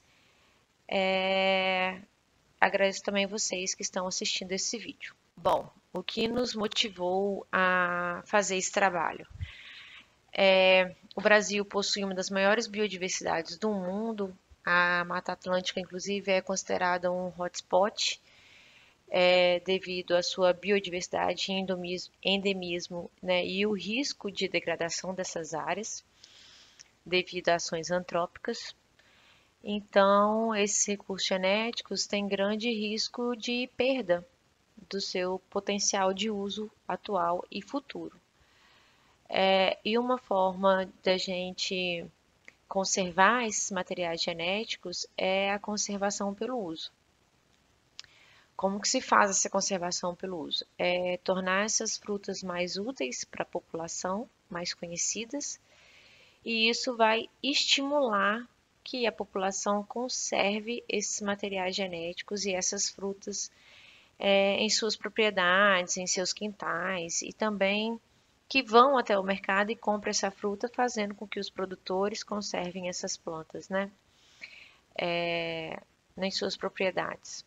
Agradeço também vocês que estão assistindo esse vídeo. Bom, o que nos motivou a fazer esse trabalho? O Brasil possui uma das maiores biodiversidades do mundo. A Mata Atlântica, inclusive, é considerada um hotspot devido à sua biodiversidade e endemismo, né, e o risco de degradação dessas áreas devido a ações antrópicas. Então, esses recursos genéticos têm grande risco de perda do seu potencial de uso atual e futuro. E uma forma da gente conservar esses materiais genéticos é a conservação pelo uso. Como que se faz essa conservação pelo uso? Tornar essas frutas mais úteis para a população, mais conhecidas, e isso vai estimular que a população conserve esses materiais genéticos e essas frutas em suas propriedades, em seus quintais, e também que vão até o mercado e comprem essa fruta, fazendo com que os produtores conservem essas plantas, né, em suas propriedades.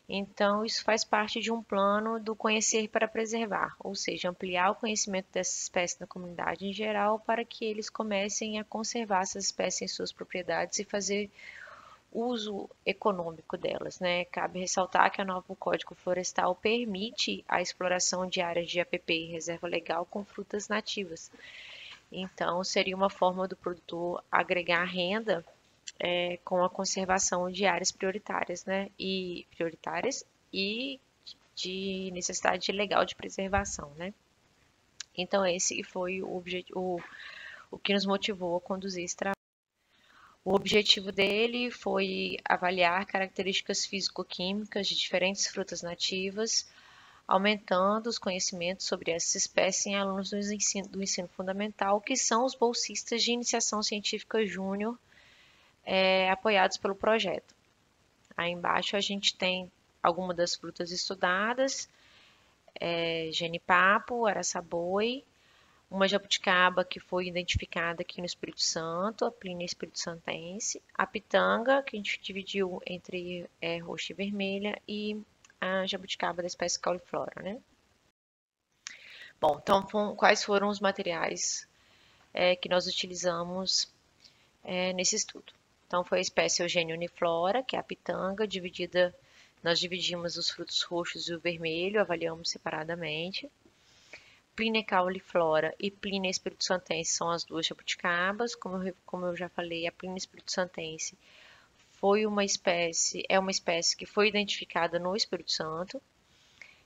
Então, isso faz parte de um plano do conhecer para preservar, ou seja, ampliar o conhecimento dessas espécies na comunidade em geral para que eles comecem a conservar essas espécies em suas propriedades e fazer uso econômico delas, né? Cabe ressaltar que o novo Código Florestal permite a exploração de áreas de APP e reserva legal com frutas nativas. Então, seria uma forma do produtor agregar renda com a conservação de áreas prioritárias, né? E de necessidade legal de preservação, né? Então esse foi o que nos motivou a conduzir esse trabalho. O objetivo dele foi avaliar características físico-químicas de diferentes frutas nativas, aumentando os conhecimentos sobre essas espécies em alunos do ensino fundamental, que são os bolsistas de iniciação científica júnior, apoiados pelo projeto. Aí embaixo a gente tem algumas das frutas estudadas, genipapo, araçaboi, uma jabuticaba que foi identificada aqui no Espírito Santo, a Plínia espírito-santense, a pitanga, que a gente dividiu entre roxa e vermelha, e a jabuticaba da espécie cauliflora, né? Bom, então quais foram os materiais que nós utilizamos nesse estudo? Então foi a espécie Eugênia uniflora, que é a pitanga, nós dividimos os frutos roxos e o vermelho, avaliamos separadamente. Plínia cauliflora e Plínia espírito-santense são as duas jabuticabas. Como eu já falei, a Plínia espírito-santense é uma espécie que foi identificada no Espírito Santo.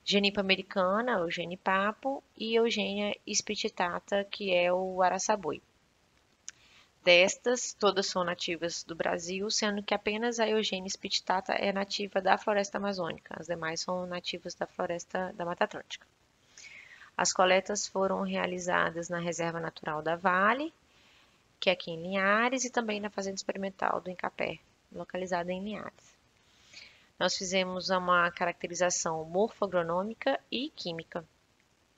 Genipa americana, o genipapo, e Eugênia spititata, que é o araçaboi. Destas, todas são nativas do Brasil, sendo que apenas a Eugênia spititata é nativa da floresta amazônica. As demais são nativas da floresta da Mata Atlântica. As coletas foram realizadas na Reserva Natural da Vale, que é aqui em Linhares, e também na Fazenda Experimental do Incapé, localizada em Linhares. Nós fizemos uma caracterização morfoagronômica e química.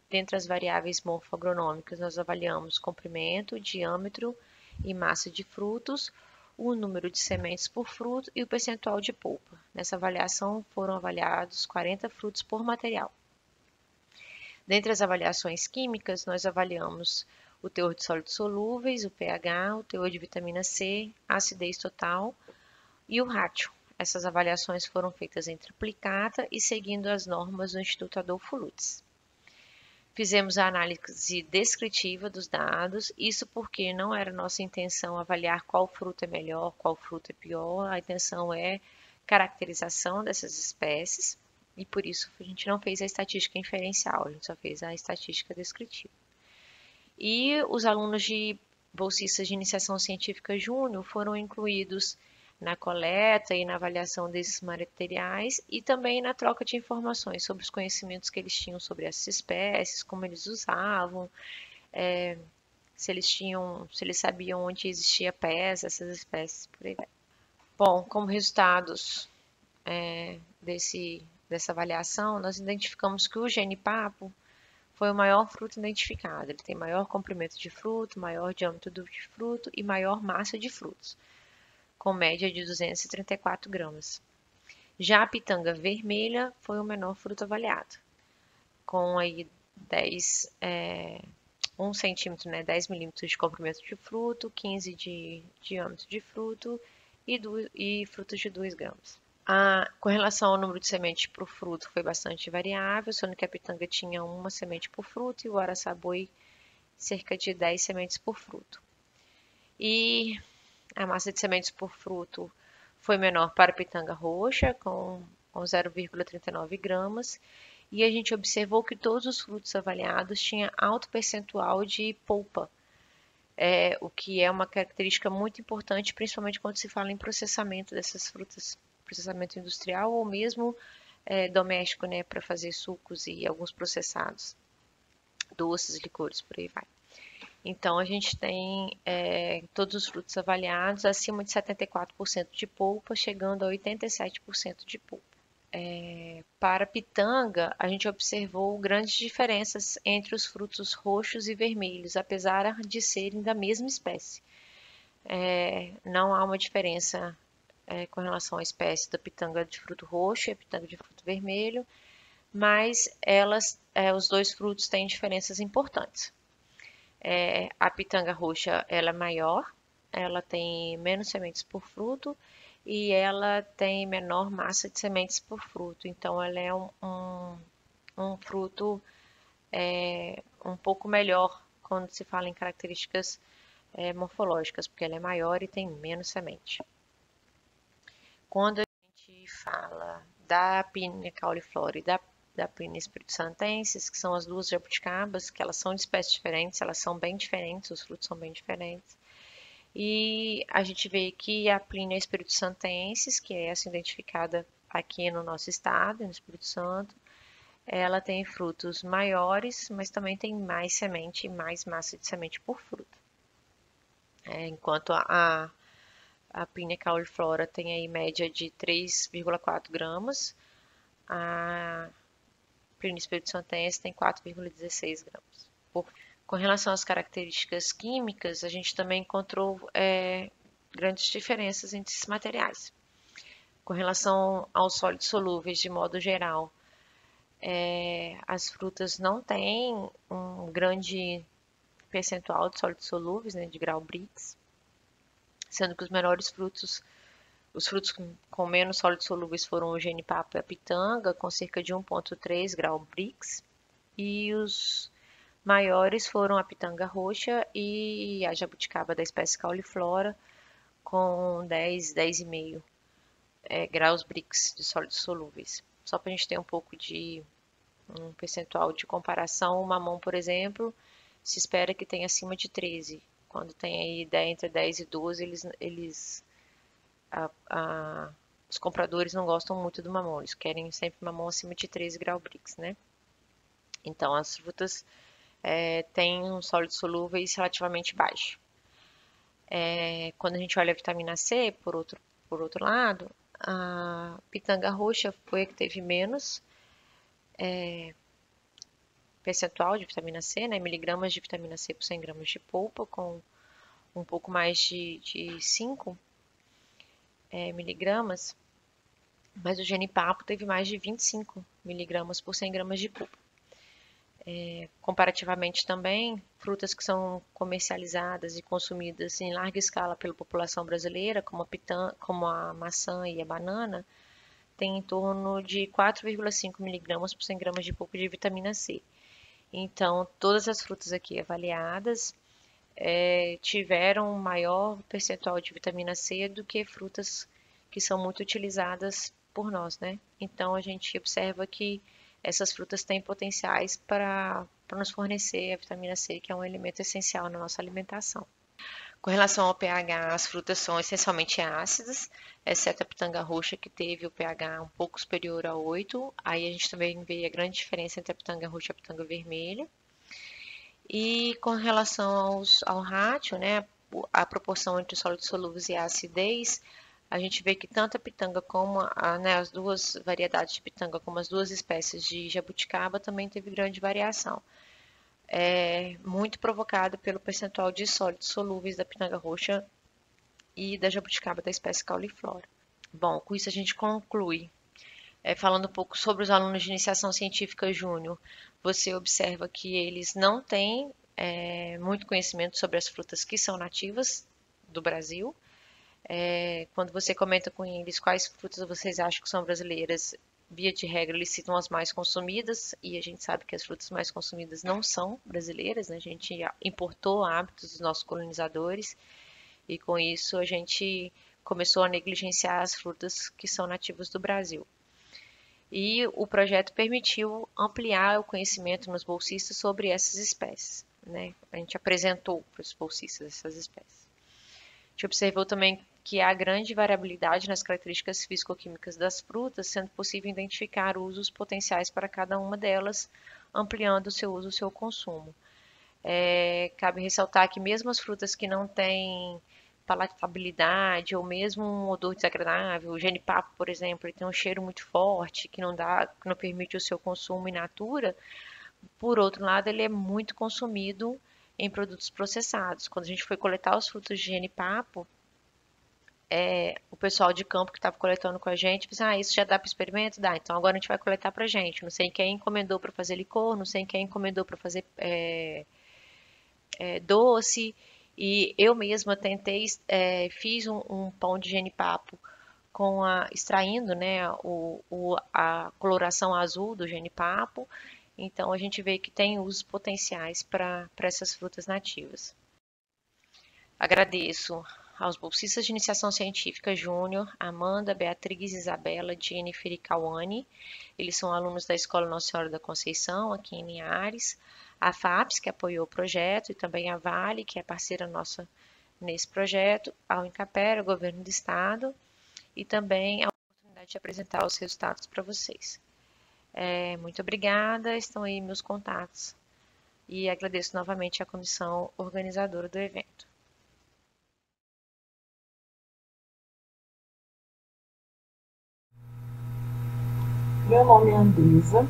Dentre as variáveis morfoagronômicas, nós avaliamos comprimento, diâmetro e massa de frutos, o número de sementes por fruto e o percentual de polpa. Nessa avaliação foram avaliados 40 frutos por material. Dentre as avaliações químicas, nós avaliamos o teor de sólidos solúveis, o pH, o teor de vitamina C, a acidez total e o rátio. Essas avaliações foram feitas em triplicata e seguindo as normas do Instituto Adolfo Lutz. Fizemos a análise descritiva dos dados, isso porque não era nossa intenção avaliar qual fruto é melhor, qual fruto é pior, a intenção é caracterização dessas espécies. E por isso a gente não fez a estatística inferencial, a gente só fez a estatística descritiva. E os alunos de bolsistas de iniciação científica júnior foram incluídos na coleta e na avaliação desses materiais e também na troca de informações sobre os conhecimentos que eles tinham sobre essas espécies, como eles usavam, se eles sabiam onde existia pés dessas espécies, por aí vai. Bom, como resultados dessa avaliação, nós identificamos que o genipapo foi o maior fruto identificado. Ele tem maior comprimento de fruto, maior diâmetro de fruto e maior massa de frutos, com média de 234 gramas. Já a pitanga vermelha foi o menor fruto avaliado, com aí 1 centímetro, 10 milímetros de comprimento de fruto, 15 de diâmetro de fruto e frutos de 2 gramas. Com relação ao número de sementes por fruto, foi bastante variável, sendo que a pitanga tinha uma semente por fruto e o araçaboi cerca de 10 sementes por fruto. E a massa de sementes por fruto foi menor para a pitanga roxa, com 0,39 gramas, e a gente observou que todos os frutos avaliados tinham alto percentual de polpa, o que é uma característica muito importante, principalmente quando se fala em processamento dessas frutas, processamento industrial ou mesmo doméstico, para fazer sucos e alguns processados, doces, licores, por aí vai. Então, a gente tem todos os frutos avaliados acima de 74% de polpa, chegando a 87% de polpa. Para a pitanga, a gente observou grandes diferenças entre os frutos roxos e vermelhos, apesar de serem da mesma espécie. Não há uma diferença com relação à espécie da pitanga de fruto roxo e a pitanga de fruto vermelho, mas os dois frutos têm diferenças importantes. A pitanga roxa ela é maior, ela tem menos sementes por fruto e ela tem menor massa de sementes por fruto. Então, ela é um fruto um pouco melhor quando se fala em características morfológicas, porque ela é maior e tem menos semente. quando a gente fala da Pinna cauliflora e da Pinna espírito-santensis, que são as duas jabuticabas, que elas são de espécies diferentes, elas são bem diferentes, os frutos são bem diferentes. E a gente vê que a Pinna espírito-santensis, que é essa identificada aqui no nosso estado, no Espírito Santo, ela tem frutos maiores, mas também tem mais semente e mais massa de semente por fruta. Enquanto a Pinna cauliflora tem aí média de 3,4 gramas, a Pinna espírito-santensis tem 4,16 gramas. Com relação às características químicas, a gente também encontrou grandes diferenças entre esses materiais. Com relação aos sólidos solúveis, de modo geral, as frutas não têm um grande percentual de sólidos solúveis, né, de grau Brix, sendo que os menores frutos, os frutos com menos sólidos solúveis foram o genipapo e a pitanga, com cerca de 1,3 grau Brix, e os maiores foram a pitanga roxa e a jabuticaba da espécie cauliflora, com 10,5 graus Brix de sólidos solúveis. Só para a gente ter um pouco de um percentual de comparação, o mamão, por exemplo, se espera que tenha acima de 13. Quando tem aí entre 10 e 12, os compradores não gostam muito do mamão, eles querem sempre mamão acima de 13 graus Brix, né? Então, as frutas têm um sólidos solúveis relativamente baixo. Quando a gente olha a vitamina C, por outro lado, a pitanga roxa foi a que teve menos percentual de vitamina C, né, miligramas de vitamina C por 100 gramas de polpa, com um pouco mais de 5 miligramas, mas o genipapo teve mais de 25 miligramas por 100 gramas de polpa. Comparativamente também, frutas que são comercializadas e consumidas em larga escala pela população brasileira, como a maçã e a banana, tem em torno de 4,5 miligramas por 100 gramas de polpa de vitamina C. Então, todas as frutas aqui avaliadas tiveram um maior percentual de vitamina C do que frutas que são muito utilizadas por nós, né? Então, a gente observa que essas frutas têm potenciais para nos fornecer a vitamina C, que é um elemento essencial na nossa alimentação. Com relação ao pH, as frutas são essencialmente ácidas, exceto a pitanga roxa, que teve o pH um pouco superior a 8. Aí a gente também vê a grande diferença entre a pitanga roxa e a pitanga vermelha. E com relação ao rátio, né, a proporção entre os sólidos solúveis e a acidez, a gente vê que tanto a pitanga como as duas variedades de pitanga, como as duas espécies de jabuticaba, também teve grande variação. Muito provocada pelo percentual de sólidos solúveis da pitanga roxa e da jabuticaba da espécie cauliflora. Bom, com isso a gente conclui. Falando um pouco sobre os alunos de iniciação científica júnior, você observa que eles não têm muito conhecimento sobre as frutas que são nativas do Brasil. Quando você comenta com eles quais frutas vocês acham que são brasileiras, via de regra, eles citam as mais consumidas, e a gente sabe que as frutas mais consumidas não são brasileiras, né? A gente importou hábitos dos nossos colonizadores, e com isso a gente começou a negligenciar as frutas que são nativas do Brasil. E o projeto permitiu ampliar o conhecimento nos bolsistas sobre essas espécies, né? A gente apresentou para os bolsistas essas espécies. A gente observou também que há grande variabilidade nas características físico-químicas das frutas, sendo possível identificar usos potenciais para cada uma delas, ampliando o seu uso e o seu consumo. Cabe ressaltar que mesmo as frutas que não têm palatabilidade ou mesmo um odor desagradável, o genipapo, por exemplo, ele tem um cheiro muito forte, que não permite o seu consumo in natura. Por outro lado, ele é muito consumido em produtos processados. Quando a gente foi coletar os frutos de genipapo, o pessoal de campo que estava coletando com a gente disse, isso já dá para experimento? Dá, então agora a gente vai coletar para a gente. Não sei quem encomendou para fazer licor, não sei quem encomendou para fazer doce. E eu mesma tentei, fiz um pão de genipapo extraindo, né, a coloração azul do genipapo. Então a gente vê que tem usos potenciais para essas frutas nativas. Agradeço aos bolsistas de iniciação científica Júnior, Amanda, Beatriz, Isabela, Jennifer e Cauane. Eles são alunos da Escola Nossa Senhora da Conceição, aqui em Linhares. A FAPES, que apoiou o projeto, e também a Vale, que é parceira nossa nesse projeto, ao Incapera, o Governo do Estado, e também a oportunidade de apresentar os resultados para vocês. Muito obrigada, estão aí meus contatos. E agradeço novamente à comissão organizadora do evento. Meu nome é Andresa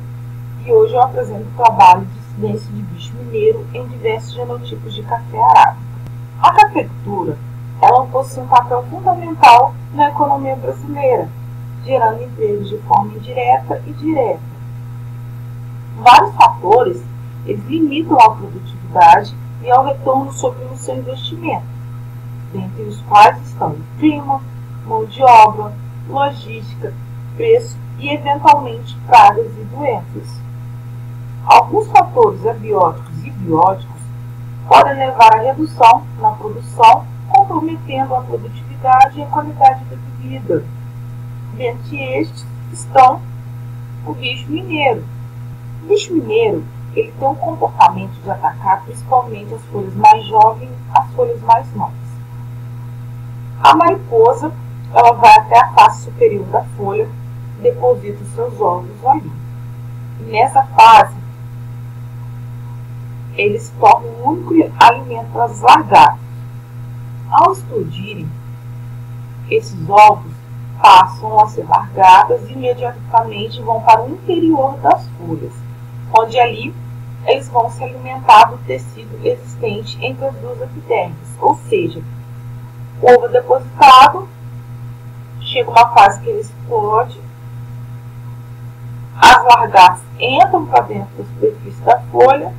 e hoje eu apresento o trabalho de incidência de bicho mineiro em diversos genotipos de café arábica. A cafeicultura ela possui um papel fundamental na economia brasileira, gerando empregos de forma indireta e direta. Vários fatores eles limitam a produtividade e ao retorno sobre o seu investimento, dentre os quais estão o clima, mão de obra, logística, preço e, eventualmente, pragas e doenças. Alguns fatores abióticos e bióticos podem levar à redução na produção, comprometendo a produtividade e a qualidade da vida. Dentre estes estão o bicho mineiro. O bicho mineiro ele tem um comportamento de atacar principalmente as folhas mais jovens e as folhas mais novas. A mariposa ela vai até a face superior da folha, deposita os seus ovos ali. E nessa fase, eles se tornam o único alimento para as lagartas. Ao explodirem, esses ovos passam a ser largadas e imediatamente vão para o interior das folhas, onde ali eles vão se alimentar do tecido existente entre as duas epidermes. Ou seja, o ovo depositado, chega uma fase que ele explode, as lagartas entram para dentro da superfície da folha,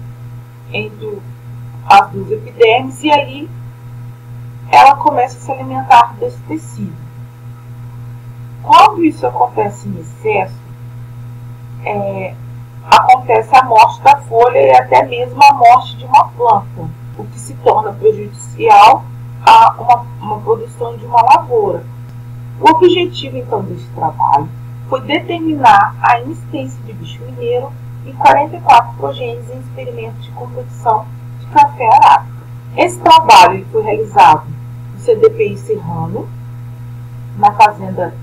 entre as duas epidermes, e ali ela começa a se alimentar desse tecido. Quando isso acontece em excesso, acontece a morte da folha e até mesmo a morte de uma planta, o que se torna prejudicial a uma produção de uma lavoura. O objetivo, então, desse trabalho foi determinar a incidência de bicho mineiro em 44 progênios em experimentos de competição de café arábica. Esse trabalho foi realizado no CDPI Serrano, na fazenda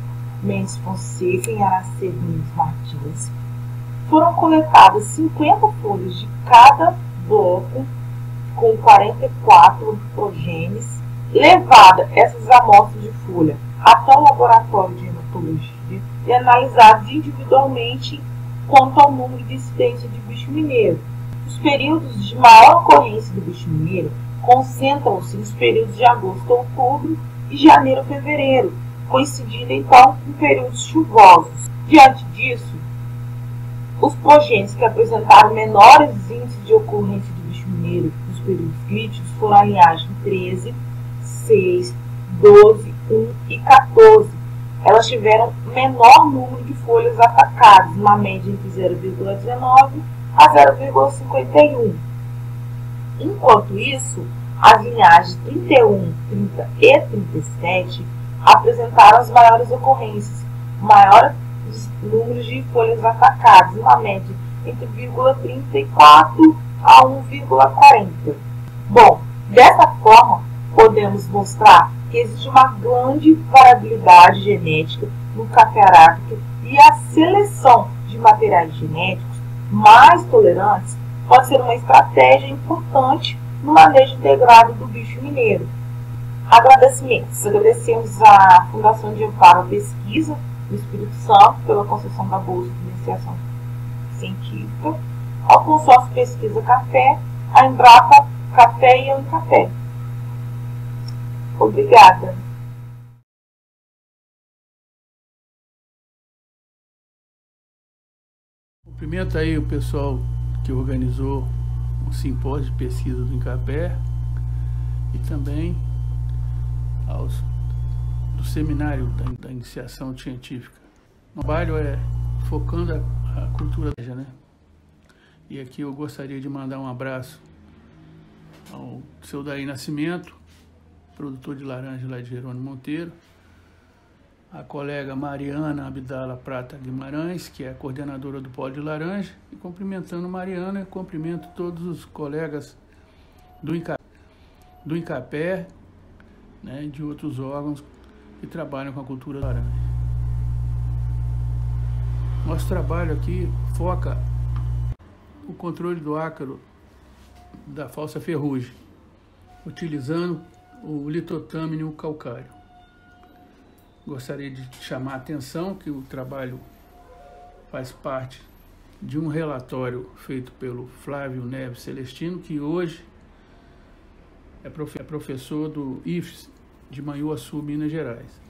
Mendes Fonseca, em Aracedo Mendes Martins. Foram coletadas 50 folhas de cada bloco, com 44 progênios, levada essas amostras de folha até o laboratório de hematologia e analisadas individualmente quanto ao número de incidência de bicho mineiro. Os períodos de maior ocorrência do bicho mineiro concentram-se nos períodos de agosto a outubro e janeiro a fevereiro, coincidindo então com períodos chuvosos. Diante disso, os progênios que apresentaram menores índices de ocorrência de bicho mineiro nos períodos críticos foram a linhagem 13, 6, 12, 1 e 14. Elas tiveram menor número de folhas atacadas, uma média entre 0,19 a 0,51. Enquanto isso, as linhagens 31, 30 e 37 apresentaram as maiores ocorrências, maiores números de folhas atacadas, uma média entre 0,34 a 1,40. Bom, dessa forma, podemos mostrar que existe uma grande variabilidade genética no café arábica e a seleção de materiais genéticos mais tolerantes pode ser uma estratégia importante no manejo integrado do bicho mineiro. Agradecimentos. Agradecemos à Fundação de Amparo à Pesquisa do Espírito Santo pela concessão da Bolsa de Iniciação Científica, ao Consórcio Pesquisa Café, a Embrapa Café e a Unicafé. Obrigada. Cumprimento aí o pessoal que organizou o simpósio de pesquisa do Incapé e também do seminário da iniciação científica. O trabalho é focando a cultura, né? E aqui eu gostaria de mandar um abraço ao seu Daí Nascimento, produtor de laranja lá de Jerônimo Monteiro, a colega Mariana Abdala Prata Guimarães, que é a coordenadora do Polo de Laranja, e cumprimentando Mariana, cumprimento todos os colegas do INCAPé, né, e de outros órgãos que trabalham com a cultura da laranja. Nosso trabalho aqui foca o controle do ácaro da falsa ferrugem, utilizando o litotâmino calcário. Gostaria de chamar a atenção que o trabalho faz parte de um relatório feito pelo Flávio Neves Celestino, que hoje é professor do IFES de Manhuaçu, Minas Gerais.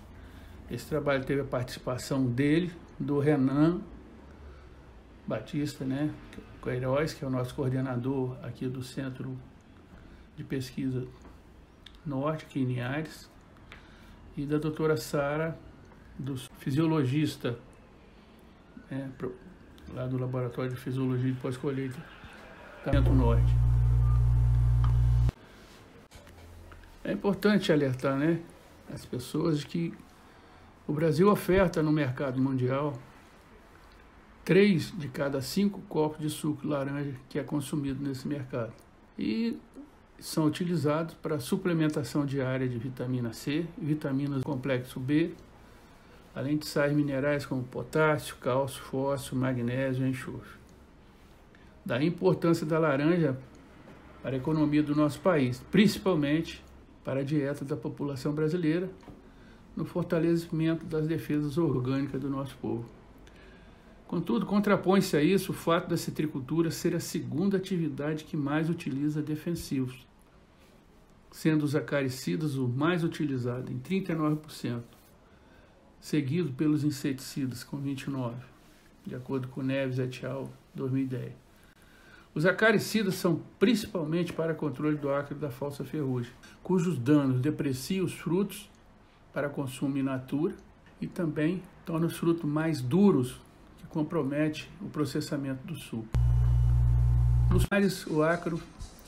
Esse trabalho teve a participação dele, do Renan Batista, né, Queiroz, que é o nosso coordenador aqui do Centro de Pesquisa Norte, aqui em Linhares, e da doutora Sara, do fisiologista, né, lá do Laboratório de Fisiologia de Pós-Colheita, do Centro Norte. É importante alertar, né, as pessoas de que o Brasil oferta no mercado mundial 3 de cada 5 copos de suco de laranja que é consumido nesse mercado. E são utilizados para suplementação diária de vitamina C, vitaminas do complexo B, além de sais minerais como potássio, cálcio, fósforo, magnésio e enxofre. Daí a importância da laranja para a economia do nosso país, principalmente para a dieta da população brasileira, no fortalecimento das defesas orgânicas do nosso povo. Contudo, contrapõe-se a isso o fato da citricultura ser a segunda atividade que mais utiliza defensivos, sendo os acaricidas o mais utilizado, em 39%, seguido pelos inseticidas, com 29%, de acordo com Neves et al., 2010. Os acaricidas são principalmente para controle do ácaro da falsa ferrugem, cujos danos depreciam os frutos para consumo in natura e também tornam os frutos mais duros, que compromete o processamento do suco. Nos mares, o ácaro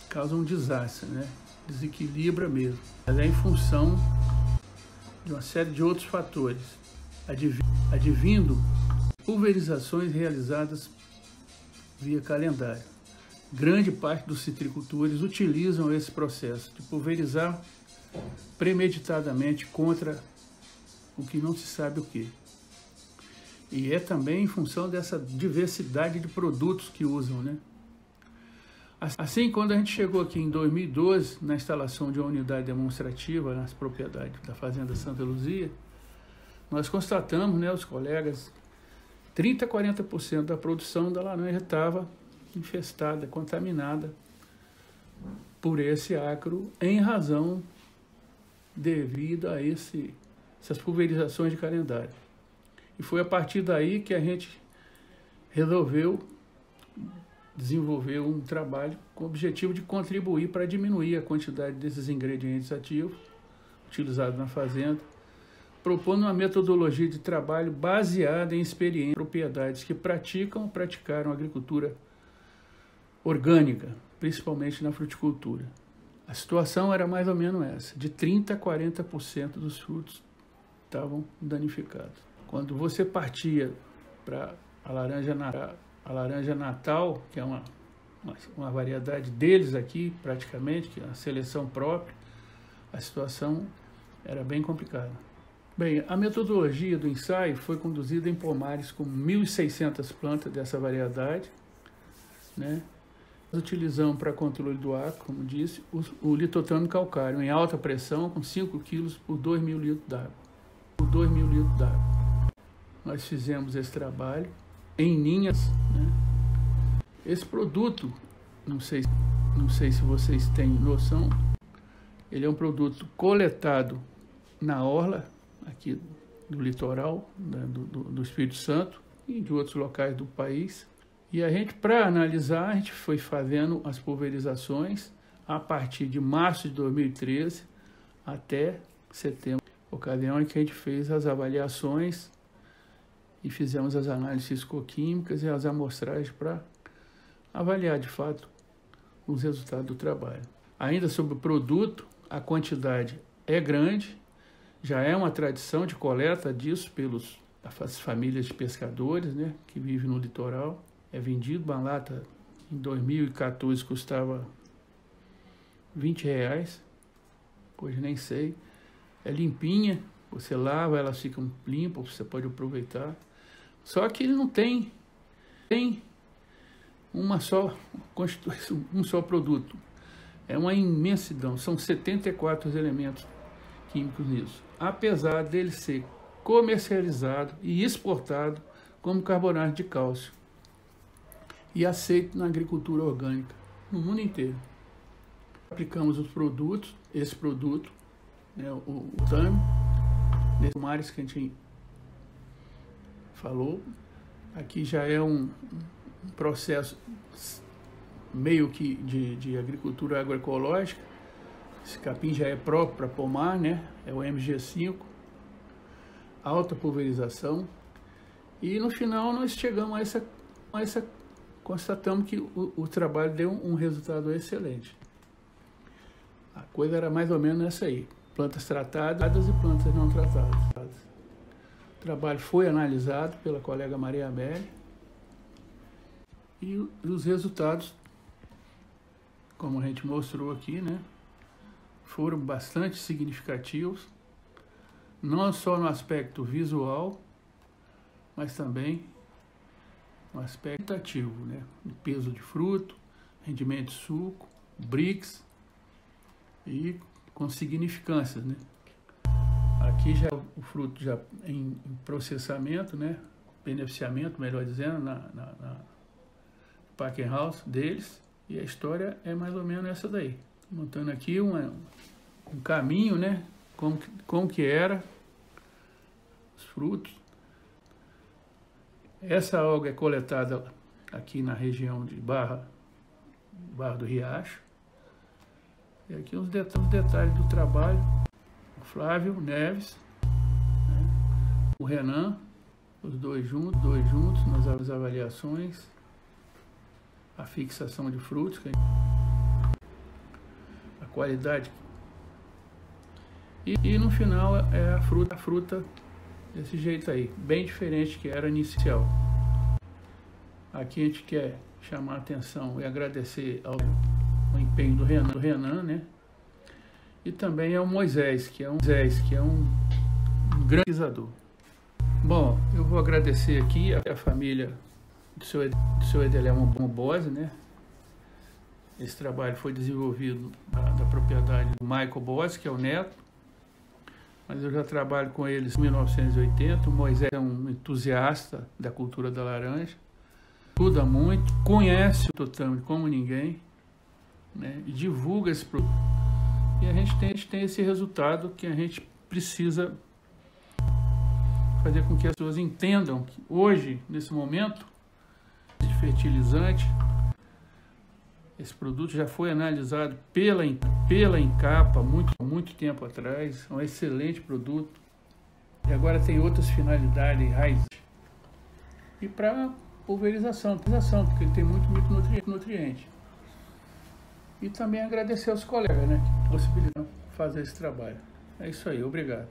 causa um desastre, né? Desequilibra mesmo, mas é em função de uma série de outros fatores, advindo pulverizações realizadas via calendário. Grande parte dos citricultores utilizam esse processo de pulverizar premeditadamente contra o que não se sabe o que. E é também em função dessa diversidade de produtos que usam, né? Assim, quando a gente chegou aqui em 2012, na instalação de uma unidade demonstrativa nas propriedades da Fazenda Santa Luzia, nós constatamos, né, os colegas, 30% a 40% da produção da laranja estava infestada, contaminada por esse ácaro, em razão devido a essas pulverizações de calendário. E foi a partir daí que a gente resolveu desenvolver um trabalho com o objetivo de contribuir para diminuir a quantidade desses ingredientes ativos utilizados na fazenda, propondo uma metodologia de trabalho baseada em experiência em propriedades que praticaram agricultura orgânica, principalmente na fruticultura. A situação era mais ou menos essa, de 30% a 40% dos frutos estavam danificados. Quando você partia para a laranja natal, que é uma variedade deles aqui, praticamente, que é uma seleção própria, a situação era bem complicada. Bem, a metodologia do ensaio foi conduzida em pomares com 1.600 plantas dessa variedade, né? Nós utilizamos para controle do ácaro, como disse, o litotâmino calcário em alta pressão com 5 kg por 2.000 litros d'água. Nós fizemos esse trabalho em linhas, né? Esse produto, não sei se vocês têm noção, ele é um produto coletado na orla aqui do litoral, né, do Espírito Santo e de outros locais do país. E a gente, para analisar, a gente foi fazendo as pulverizações a partir de março de 2013 até setembro, ocasião em que a gente fez as avaliações e fizemos as análises físico-químicas e as amostragens para avaliar, de fato, os resultados do trabalho. Ainda sobre o produto, a quantidade é grande, já é uma tradição de coleta disso pelas famílias de pescadores, né, que vivem no litoral. É vendido, uma lata em 2014 custava R$20, hoje nem sei. É limpinha, você lava, elas ficam limpas, você pode aproveitar. Só que ele não tem um só produto. É uma imensidão, são 74 elementos químicos nisso. Apesar dele ser comercializado e exportado como carbonato de cálcio e aceito na agricultura orgânica no mundo inteiro. Aplicamos os produtos, esse produto, né, o TAM, nesses mares que a gente falou. Aqui já é um processo meio que de agricultura agroecológica. Esse capim já é próprio para pomar, né? É o MG5, alta pulverização. E no final nós chegamos a essa constatamos que o trabalho deu um resultado excelente. A coisa era mais ou menos essa aí: plantas tratadas e plantas não tratadas. O trabalho foi analisado pela colega Maria Amélia e os resultados, como a gente mostrou aqui, né, foram bastante significativos, não só no aspecto visual, mas também no aspecto ativo, né, no peso de fruto, rendimento de suco, BRICS e com significâncias, né. Aqui já o fruto já em processamento, né, beneficiamento, melhor dizendo, na packing house deles, e a história é mais ou menos essa daí. Montando aqui um caminho, né, como que era os frutos. Essa alga é coletada aqui na região de Barra do Riacho. E aqui os detalhes do trabalho. O Flávio Neves, né, o Renan, os dois juntos nas avaliações, a fixação de frutos, a qualidade. E no final é a fruta desse jeito aí, bem diferente que era inicial. Aqui a gente quer chamar a atenção e agradecer ao empenho do Renan, né? E também ao Moisés, que é um grande pesquisador. Bom, eu vou agradecer aqui a família do seu Edelema Bombose, né? Esse trabalho foi desenvolvido da propriedade do Michael Bose, que é o neto, mas eu já trabalho com eles em 1980. O Moisés é um entusiasta da cultura da laranja, estuda muito, conhece o Totame como ninguém, né? E divulga esse produto. E a gente tem esse resultado que a gente precisa fazer com que as pessoas entendam que hoje, nesse momento de fertilizante, esse produto já foi analisado pela Incapa muito tempo atrás. É um excelente produto. E agora tem outras finalidades, raiz. E para pulverização, porque ele tem muito micronutriente. E também agradecer aos colegas, né, que possibilitaram fazer esse trabalho. É isso aí, obrigado.